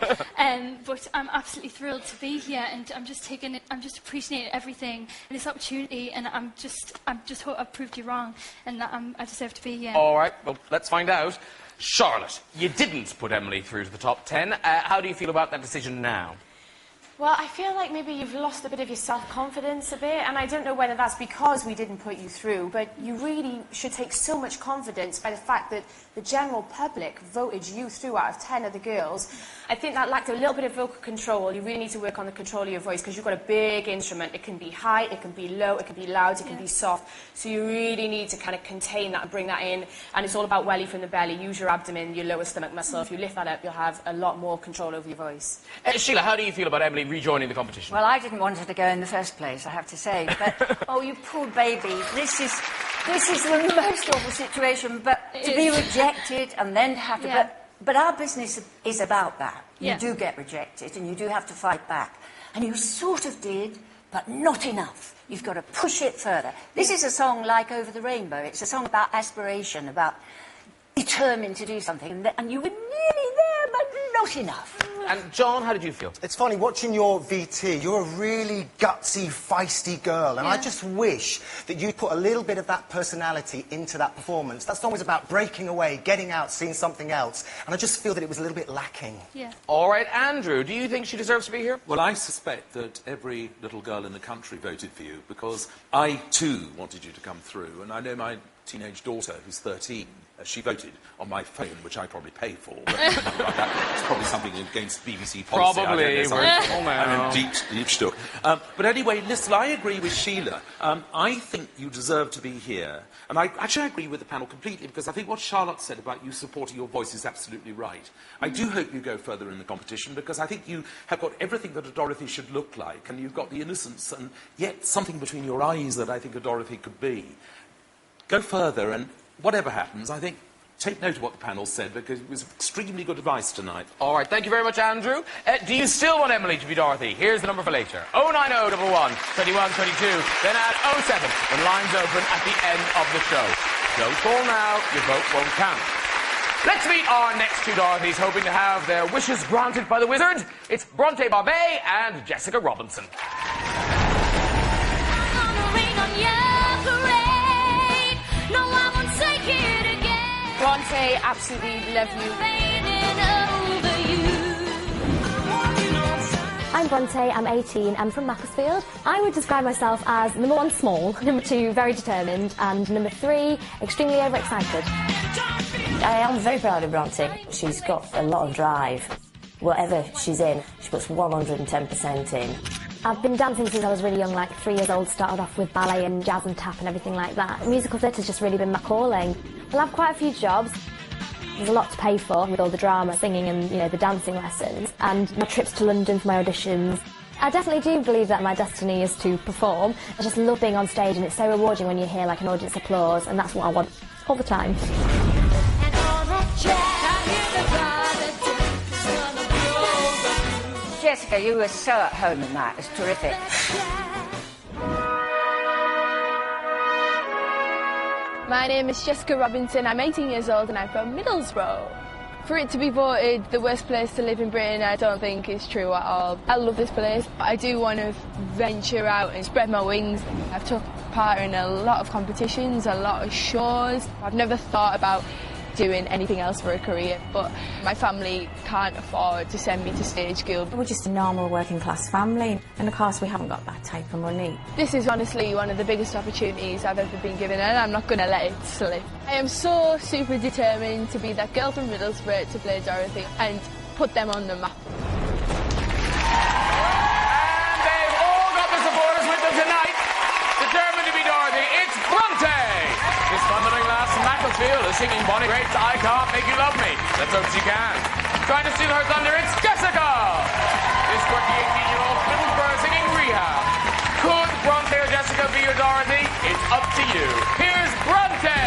but I'm absolutely thrilled to be here, and I'm just appreciating everything and this opportunity, and I'm just hope I've proved you wrong, and that I deserve to be here. All right, well, let's find out. Charlotte, you didn't put Emily through to the top 10. How do you feel about that decision now? Well, I feel like maybe you've lost a bit of your self-confidence a bit, and I don't know whether that's because we didn't put you through, but you really should take so much confidence by the fact that the general public voted you through out of 10 of the girls. I think that lacked a little bit of vocal control. You really need to work on the control of your voice because you've got a big instrument. It can be high, it can be low, it can be loud, it can be soft. So you really need to kind of contain that and bring that in. And it's all about welly from the belly. Use your abdomen, your lower stomach muscle. If you lift that up, you'll have a lot more control over your voice. Sheila, how do you feel about Emily rejoining the competition? Well, I didn't want her to go in the first place, I have to say. But, oh, you poor baby. This is the most awful situation. But to be rejected and then to have to... But our business is about that. You do get rejected and you do have to fight back. And you sort of did, but not enough. You've got to push it further. This is a song like Over the Rainbow. It's a song about aspiration, about determined to do something. And you were nearly there, but not enough. And John, how did you feel? It's funny, watching your VT, you're a really gutsy, feisty girl, and I just wish that you'd put a little bit of that personality into that performance. That song was about breaking away, getting out, seeing something else, and I just feel that it was a little bit lacking. Yeah. All right, Andrew, do you think she deserves to be here? Well, I suspect that every little girl in the country voted for you because I, too, wanted you to come through, and I know my teenage daughter, who's 13, she voted on my phone, which I probably pay for. But it's probably something against BBC policy. Probably. I'm in deep stuck. But anyway, listen, I agree with Sheila. I think you deserve to be here. And I actually agree with the panel completely because I think what Charlotte said about you supporting your voice is absolutely right. I do hope you go further in the competition because I think you have got everything that a Dorothy should look like and you've got the innocence and yet something between your eyes that I think a Dorothy could be. Go further and whatever happens, I think, take note of what the panel said because it was extremely good advice tonight. All right, thank you very much, Andrew. Do you still want Emily to be Dorothy? Here's the number for later. 09011 21 22, then add 07 when lines open at the end of the show. Don't call now, your vote won't count. Let's meet our next two Dorothys hoping to have their wishes granted by the wizard. It's Bronte Barbet and Jessica Robinson. Bronte, absolutely love you. I'm Bronte, I'm 18, I'm from Macclesfield. I would describe myself as number 1, small, number 2, very determined, and number 3, extremely overexcited. I am very proud of Bronte. She's got a lot of drive. Whatever she's in, she puts 110% in. I've been dancing since I was really young, like 3 years old, started off with ballet and jazz and tap and everything like that. Musical theatre's just really been my calling. I'll have quite a few jobs. There's a lot to pay for with all the drama, singing and, you know, the dancing lessons, and my trips to London for my auditions. I definitely do believe that my destiny is to perform. I just love being on stage and it's so rewarding when you hear like an audience applause, and that's what I want all the time. Jessica, you were so at home in that. It's terrific. My name is Jessica Robinson. I'm 18 years old and I'm from Middlesbrough. For it to be voted the worst place to live in Britain, I don't think is true at all. I love this place. I do want to venture out and spread my wings. I've took part in a lot of competitions, a lot of shows. I've never thought about doing anything else for a career, but my family can't afford to send me to stage school. We're just a normal working class family, and of course we haven't got that type of money. This is honestly one of the biggest opportunities I've ever been given, and I'm not going to let it slip. I am so super determined to be that girl from Middlesbrough to play Dorothy and put them on the map. And they've all got the supporters with them tonight. Determined to be Dorothy, it's Bronte! This thundering lass from Macclesfield is singing Bonnie Raitt's I Can't Make You Love Me. Let's hope she can. Trying to steal her thunder, it's Jessica! This quirky 18-year-old Middlesbrough singing Rehab. Could Bronte or Jessica be your Dorothy? It's up to you. Here's Bronte!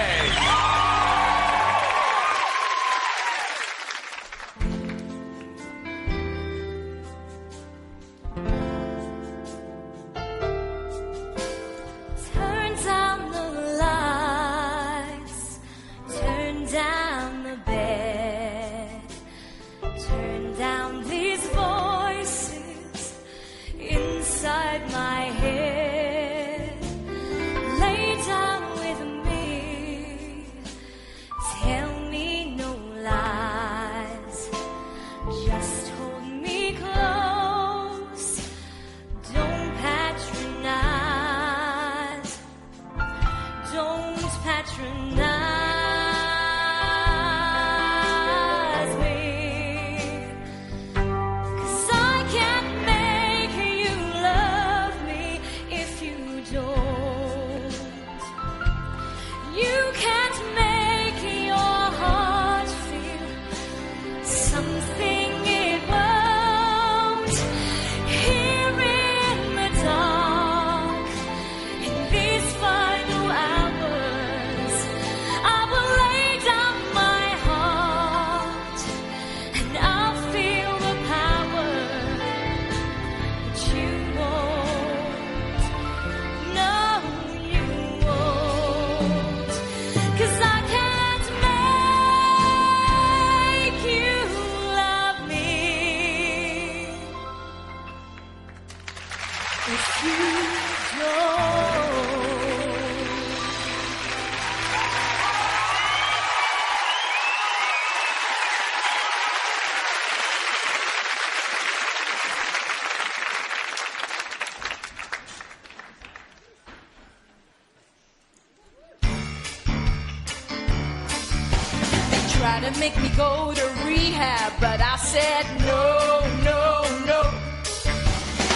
tried to make me go to rehab, but I said no, no, no.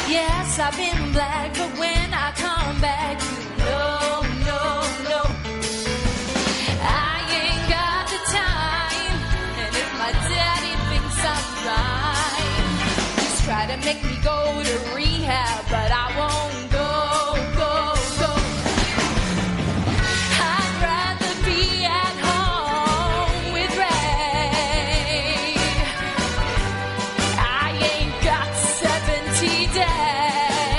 Yes, I've been black, but when I come back, no, no, no. I ain't got the time, and if my daddy thinks I'm fine, just try to make me go to rehab, but I won't go, go, go. I'd rather be at home with Ray. I ain't got 70 days,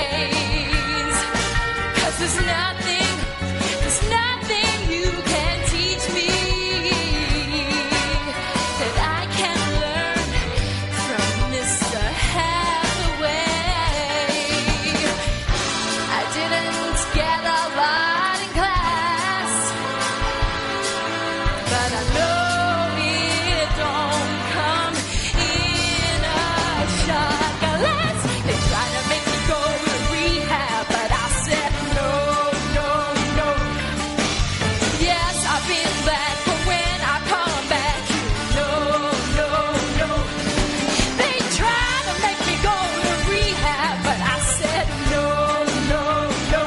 'cause there's nothing you can teach me that I can learn from Mr. Hathaway. I didn't get a lot in class, but I know it don't come in a shot glass. They try to make me go to rehab, but I said no, no, no. Yes, I've been back, but when I come back, no, no, no. They try to make me go to rehab, but I said no, no, no.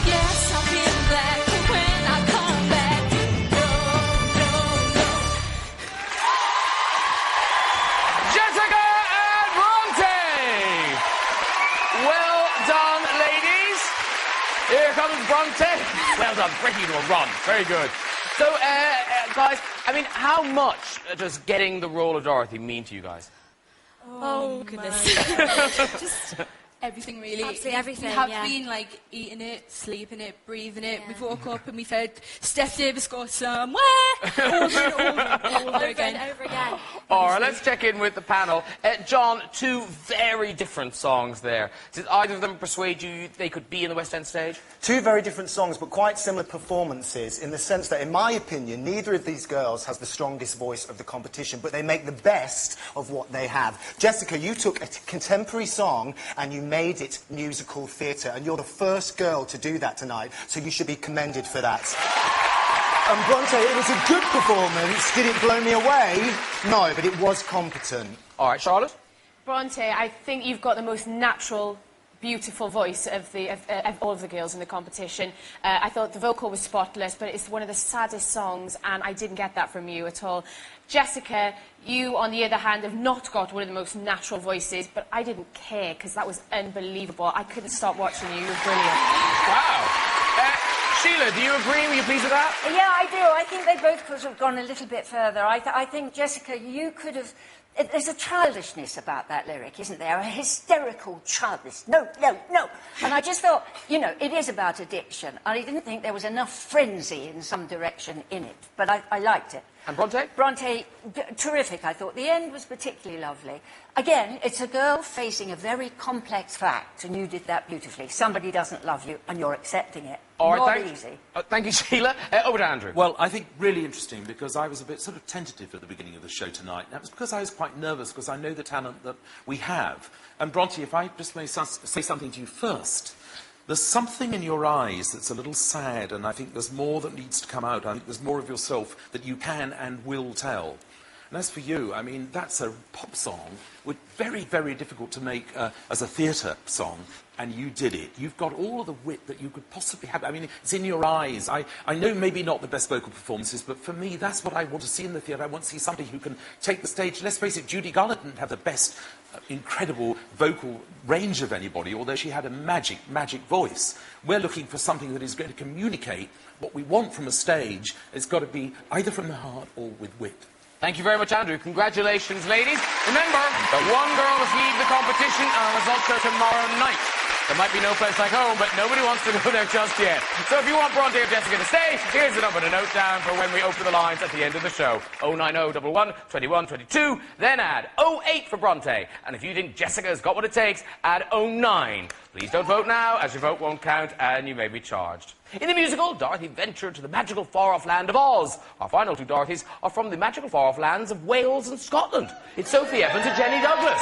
Yes, I've been back, but when I come back, no, no, no. Jessica and Bronte! Well done, ladies. Here comes Bronte. Well done, breaking into a run. Very good. So, guys, I mean, how much does getting the role of Dorothy mean to you guys? Oh, goodness. Just everything, really. Absolutely everything, We have yeah. been, like, eating it, sleeping it, breathing it. We've woke up and we've heard Steph Davis go somewhere over and over again. and over again. All right, let's check in with the panel. John, two very different songs there. Did either of them persuade you they could be in the West End stage? Two very different songs, but quite similar performances in the sense that, in my opinion, neither of these girls has the strongest voice of the competition, but they make the best of what they have. Jessica, you took a contemporary song and you made it musical theatre, and you're the first girl to do that tonight, so you should be commended for that. And Bronte, it was a good performance. Did it blow me away? No, but it was competent. All right, Charlotte? Bronte, I think you've got the most natural, beautiful voice of all of the girls in the competition. I thought the vocal was spotless, but it's one of the saddest songs, and I didn't get that from you at all. Jessica, you, on the other hand, have not got one of the most natural voices, but I didn't care, because that was unbelievable. I couldn't stop watching you. You were brilliant. Wow. Sheila, do you agree? Were you pleased with that? Yeah, I do. I think they both could have gone a little bit further. I think, Jessica, you could have... There's a childishness about that lyric, isn't there? A hysterical childishness. No, no, no. And I just thought, you know, it is about addiction. And I didn't think there was enough frenzy in some direction in it. But I liked it. And Bronte? Bronte, terrific, I thought. The end was particularly lovely. Again, it's a girl facing a very complex fact, and you did that beautifully. Somebody doesn't love you, and you're accepting it. All right, Not thank, easy. Thank you, Sheila. Over to Andrew. Well, I think really interesting, because I was a bit sort of tentative at the beginning of the show tonight. That was because I was quite nervous, because I know the talent that we have. And Bronte, if I just may say something to you first. There's something in your eyes that's a little sad, and I think there's more that needs to come out. I think there's more of yourself that you can and will tell. And as for you, I mean, that's a pop song, which very, very difficult to make as a theatre song, and you did it. You've got all of the wit that you could possibly have. I mean, it's in your eyes. I know maybe not the best vocal performances, but for me, that's what I want to see in the theatre. I want to see somebody who can take the stage. Let's face it, Judy Garland didn't have the best incredible vocal range of anybody, although she had a magic voice. We're looking for something that is going to communicate what we want from a stage. It's got to be either from the heart or with wit. Thank you very much, Andrew. Congratulations, ladies. Remember that one girl must leave the competition and a result show tomorrow night. There might be no place like home, but nobody wants to go there just yet. So if you want Bronte or Jessica to stay, here's the number to note down for when we open the lines at the end of the show. 09011 21 22, then add 08 for Bronte. And if you think Jessica's got what it takes, add 09. Please don't vote now, as your vote won't count and you may be charged. In the musical, Dorothy ventured to the magical far-off land of Oz. Our final two Dorothys are from the magical far-off lands of Wales and Scotland. It's Sophie Evans and Jenny Douglas.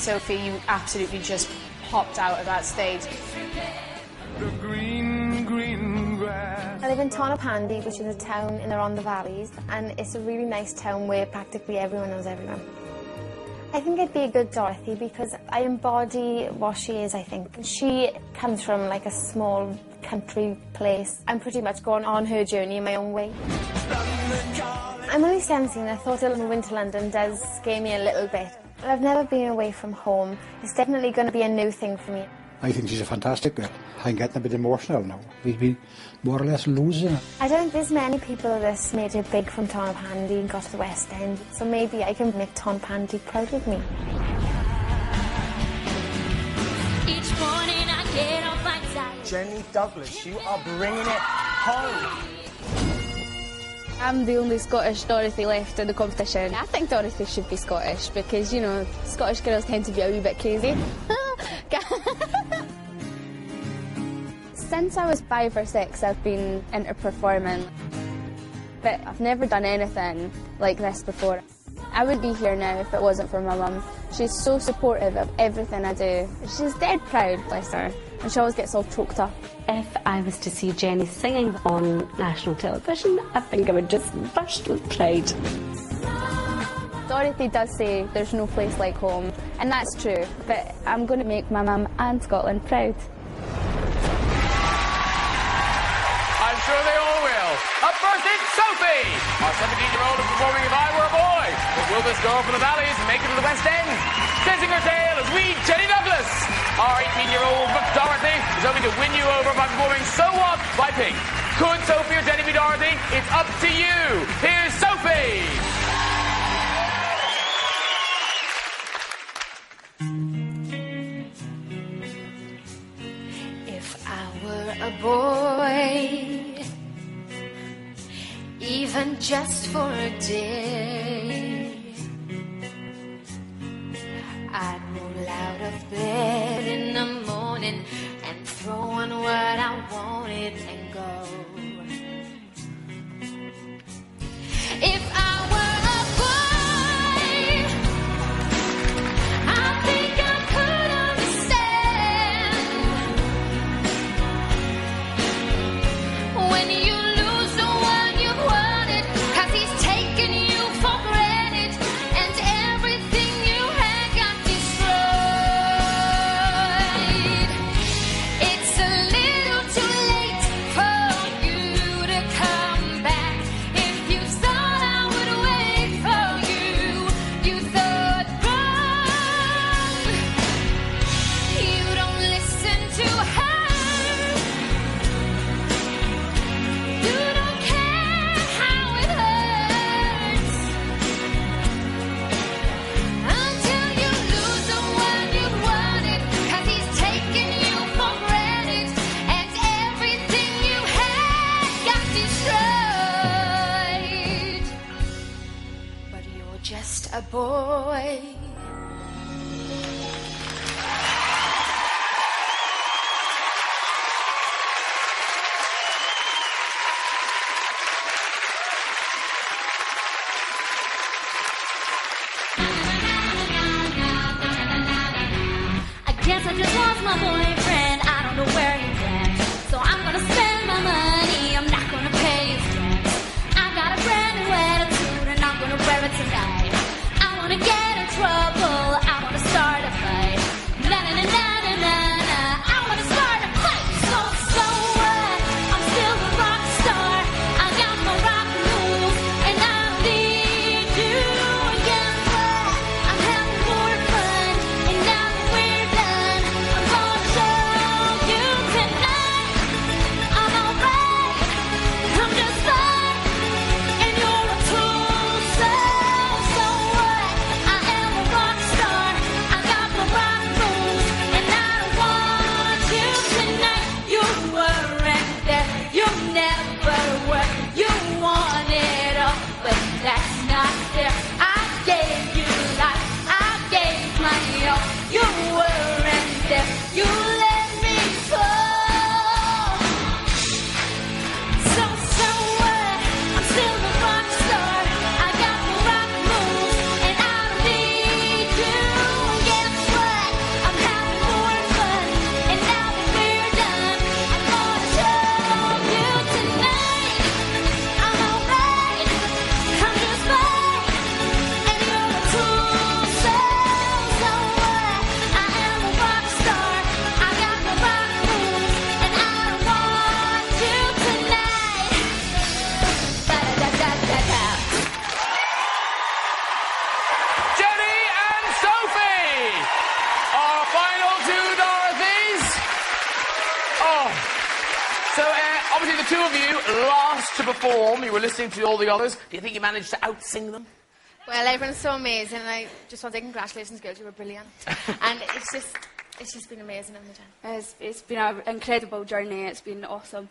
Sophie, you absolutely just popped out of that stage. I live in Tonopandi, which is a town in the Rhondda Valleys, and it's a really nice town where practically everyone knows everyone. I think I'd be a good Dorothy because I embody what she is, I think. She comes from like a small country place. I'm pretty much going on her journey in my own way. I'm only 17. I thought moving to London does scare me a little bit. I've never been away from home. It's definitely going to be a new thing for me. I think she's a fantastic girl. I'm getting a bit emotional now. We've been more or less losing her. I don't think there's many people that's made it big from Tonopandi and got to the West End, so maybe I can make Tonopandi proud of me. Each morning I get off my time. Jenny Douglas, you are bringing it home. I'm the only Scottish Dorothy left in the competition. I think Dorothy should be Scottish because, you know, Scottish girls tend to be a wee bit crazy. Since I was 5 or 6, I've been into performing, but I've never done anything like this before. I wouldn't be here now if it wasn't for my mum. She's so supportive of everything I do. She's dead proud, bless her, and she always gets all choked up. If I was to see Jenny singing on national television, I think I would just burst with pride. Dorothy does say there's no place like home, and that's true, but I'm going to make my mum and Scotland proud. I'm sure they all will. Up first, it's Sophie! Our 17-year-old is performing If I Were a Boy. But will this girl from the Valleys make it to the West End? Chasing her tail is wee Jenny Douglas. Our 18-year-old Dorothy is hoping to win you over by performing So What by Pink. Could Sophie or Jenny be Dorothy? It's up to you. Here's Sophie! If I were a boy, even just for a day, I'd roll out of bed in the morning and throw on what I wanted and go. If I were a boy, I think I could understand when you lose the one you've wanted, 'cause he's taken you for granted and everything you had got destroyed. It's a little too late for you to come back. If you thought I would wait for you, you thought wrong. You don't listen to her. You don't care how it hurts until you lose the one you wanted, 'cause he's taken you for granted and everything you had got destroyed. But you're just a boy. I guess I just lost my boyfriend. I don't know where he went. So I'm gonna spend my money. I'm not gonna pay his rent. I've got a brand new attitude and I'm gonna wear it tonight. I wanna get in trouble. I wanna start a fight. Na na na na na na na. I wanna start a fight. So what? I'm still a rock star. I got my rock rules and I don't need you. And guess what? I'm having more fun. And now that we're done, I'm gonna show you tonight. the two of you last to perform, you were listening to all the others. Do you think you managed to out-sing them? Well, everyone's so amazing, and I just want to say congratulations, girls. You were brilliant. And it's just been amazing, hasn't it? It's been an incredible journey. It's been awesome.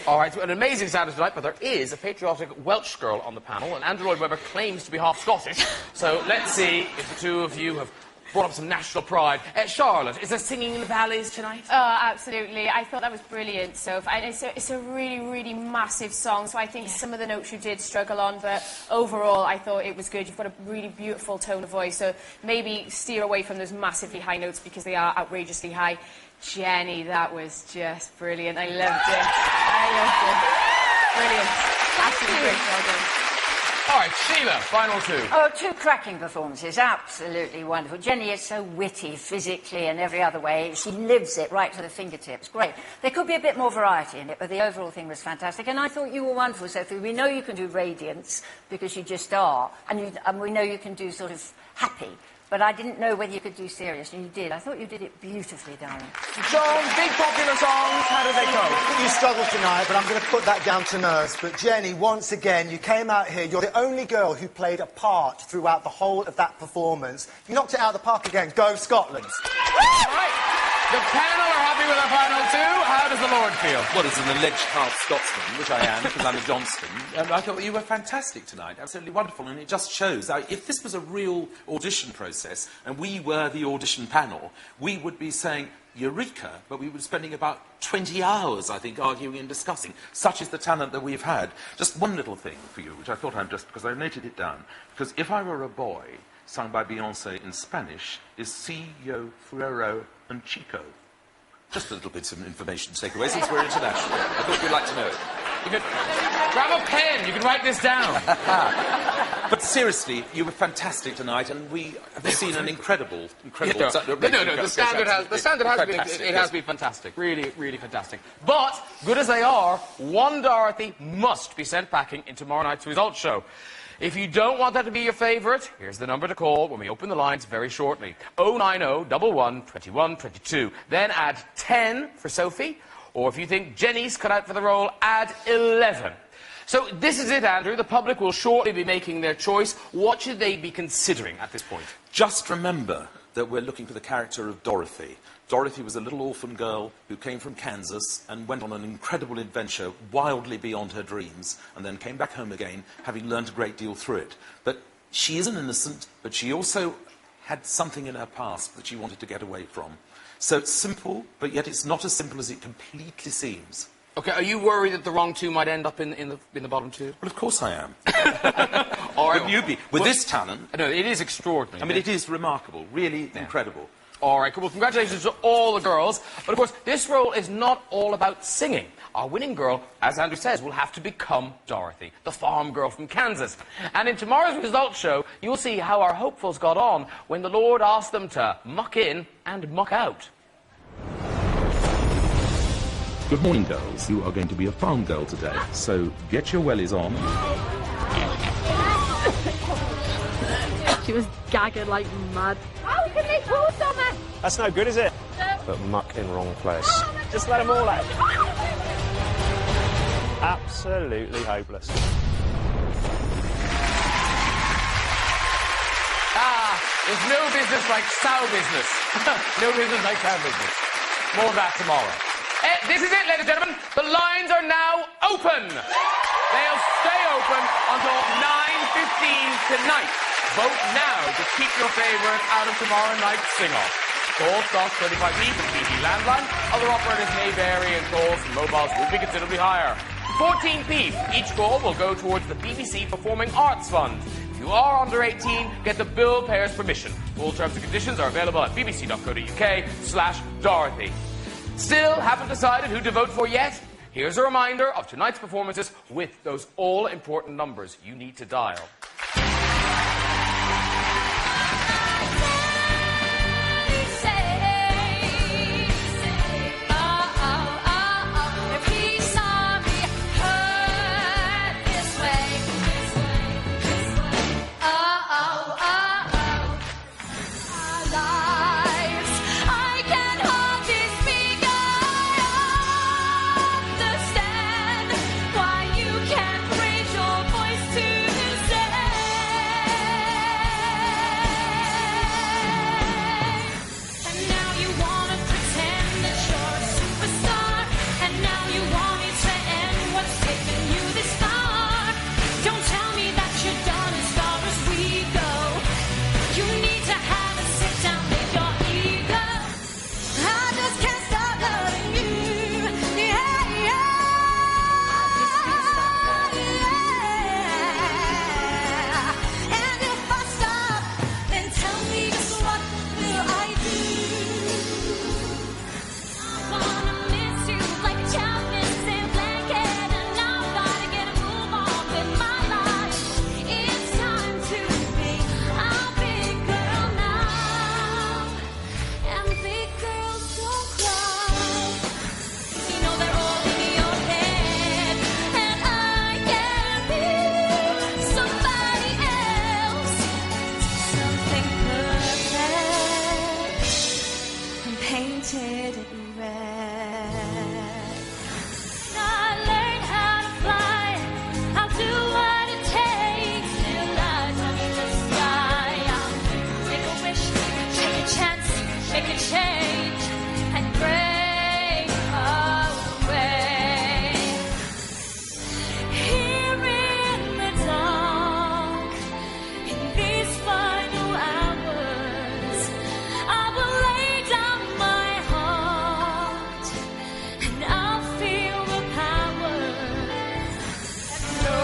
All right, so an amazing Saturday tonight, but there is a patriotic Welsh girl on the panel, and Andrew Lloyd Webber claims to be half Scottish. So let's see if the two of you have brought up some national pride. Charlotte, is there singing in the valleys tonight? Oh, absolutely. I thought that was brilliant, Soph. And it's a really, really massive song, so I think some of the notes you did struggle on, but overall I thought it was good. You've got a really beautiful tone of voice, so maybe steer away from those massively high notes because they are outrageously high. Jenny, that was just brilliant. I loved it. Brilliant. Absolutely great. Well done. All right, Sheila, final two. Oh, two cracking performances, absolutely wonderful. Jenny is so witty physically and every other way. She lives it right to the fingertips. Great. There could be a bit more variety in it, but the overall thing was fantastic. And I thought you were wonderful, Sophie. We know you can do radiance because you just are, and we know you can do sort of happy. But I didn't know whether you could do serious, and you did. I thought you did it beautifully, darling. Songs, big popular songs, how did they go? You struggled tonight, but I'm going to put that down to nerves. But Jenny, once again, you came out here. You're the only girl who played a part throughout the whole of that performance. You knocked it out of the park again. Go Scotland. All right. The panel are happy with our final two. How does the Lord feel? Well, as an alleged half Scotsman, which I am, because I'm a Johnston, I thought you were fantastic tonight. Absolutely wonderful. And it just shows, if this was a real audition process, and we were the audition panel, we would be saying, Eureka, but we were spending about 20 hours, I think, arguing and discussing. Such is the talent that we've had. Just one little thing for you, which I thought because I noted it down. Because If I Were a Boy, sung by Beyoncé in Spanish, is Si, Yo, Fuero and Chico. Just a little bit of information to take away, since we're international. I thought you'd like to know it. You could grab a pen, you can write this down. But seriously, you were fantastic tonight, and we have seen an incredible... No, the standard has been fantastic. Really, really fantastic. But, good as they are, one Dorothy must be sent packing in tomorrow night's results show. If you don't want that to be your favourite, here's the number to call when we open the lines very shortly. 090 11 21 22. Then add 10 for Sophie, or if you think Jenny's cut out for the role, add 11. So this is it, Andrew. The public will shortly be making their choice. What should they be considering at this point? Just remember that we're looking for the character of Dorothy. Dorothy was a little orphan girl who came from Kansas and went on an incredible adventure wildly beyond her dreams, and then came back home again, having learnt a great deal through it. But she is an innocent, but she also had something in her past that she wanted to get away from. So it's simple, but yet it's not as simple as it completely seems. OK, are you worried that the wrong two might end up in the bottom two? Well, of course I am. All right, would you be? With this talent... No, it is extraordinary. I mean, it is remarkable, really incredible. All right, well, congratulations to all the girls. But, of course, this role is not all about singing. Our winning girl, as Andrew says, will have to become Dorothy, the farm girl from Kansas. And in tomorrow's results show, you'll see how our hopefuls got on when the Lord asked them to muck in and muck out. Good morning, girls. You are going to be a farm girl today, so get your wellies on. She was gagging like mad. How can they pull someone? That's no good, is it? No. But muck in wrong place. Just let them all out. Absolutely hopeless. There's no business like sow business. No business like cow business. More of that tomorrow. This is it, ladies and gentlemen. The lines are now open. They'll stay open until 9:15 tonight. Vote now to keep your favourite out of tomorrow night's sing-off. Calls cost 35p for the BP landline. Other operators may vary, and calls from mobiles will be considerably higher. 14p for each call will go towards the BBC Performing Arts Fund. If you are under 18, get the bill payer's permission. All terms and conditions are available at bbc.co.uk/Dorothy. Still haven't decided who to vote for yet? Here's a reminder of tonight's performances with those all-important numbers you need to dial. I can hardly speak. I understand. painted it red. I learned how to fly, I'll do what it takes till I touch the sky. I'll make a wish, take a chance, make a change, and break away. Here in the dark, in these final hours, I will lay down my heart, and I'll feel the power. No,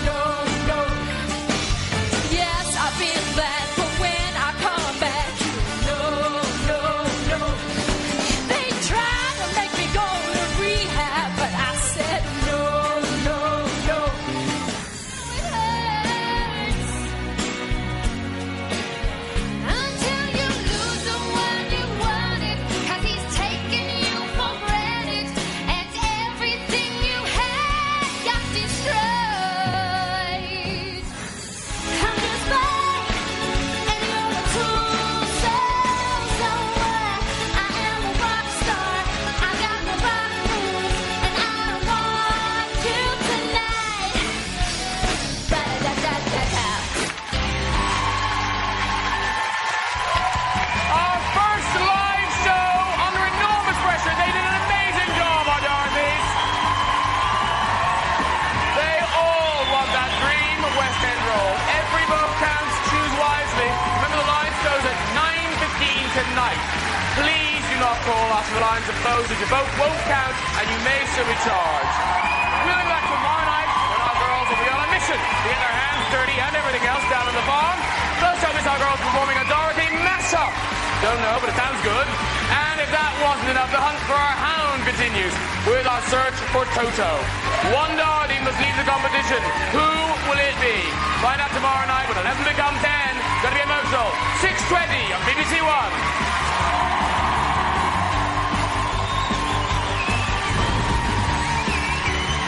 no, no. Yes, I've been bad, but when I come back, no, no, no. They tried to make me go to rehab, but I said no, no, no. It hurts until you lose the one you wanted, 'cause he's taking you for granted, and everything you had got destroyed. I'm just back, and you're a tool, so what? I am a rock star, I got the rock moves, and I don't want you tonight. Ba-da-da-da-da-da. Our first live show under enormous pressure. They did an amazing job, our Dorothies. They all want that dream West End role. Every vote counts, choose wisely. Remember the live show's at 9:15 tonight. Please do not call after the lines are closed, as your vote won't count and you may still be charged. We'll be back tomorrow night when our girls will be on a mission to get their hands dirty and everything else down on the farm. First up is our girls performing a Dorothy mess-up. Don't know, but it sounds good. And if that wasn't enough, the hunt for our hound continues with our search for Toto. One Dorothy must leave the competition. Who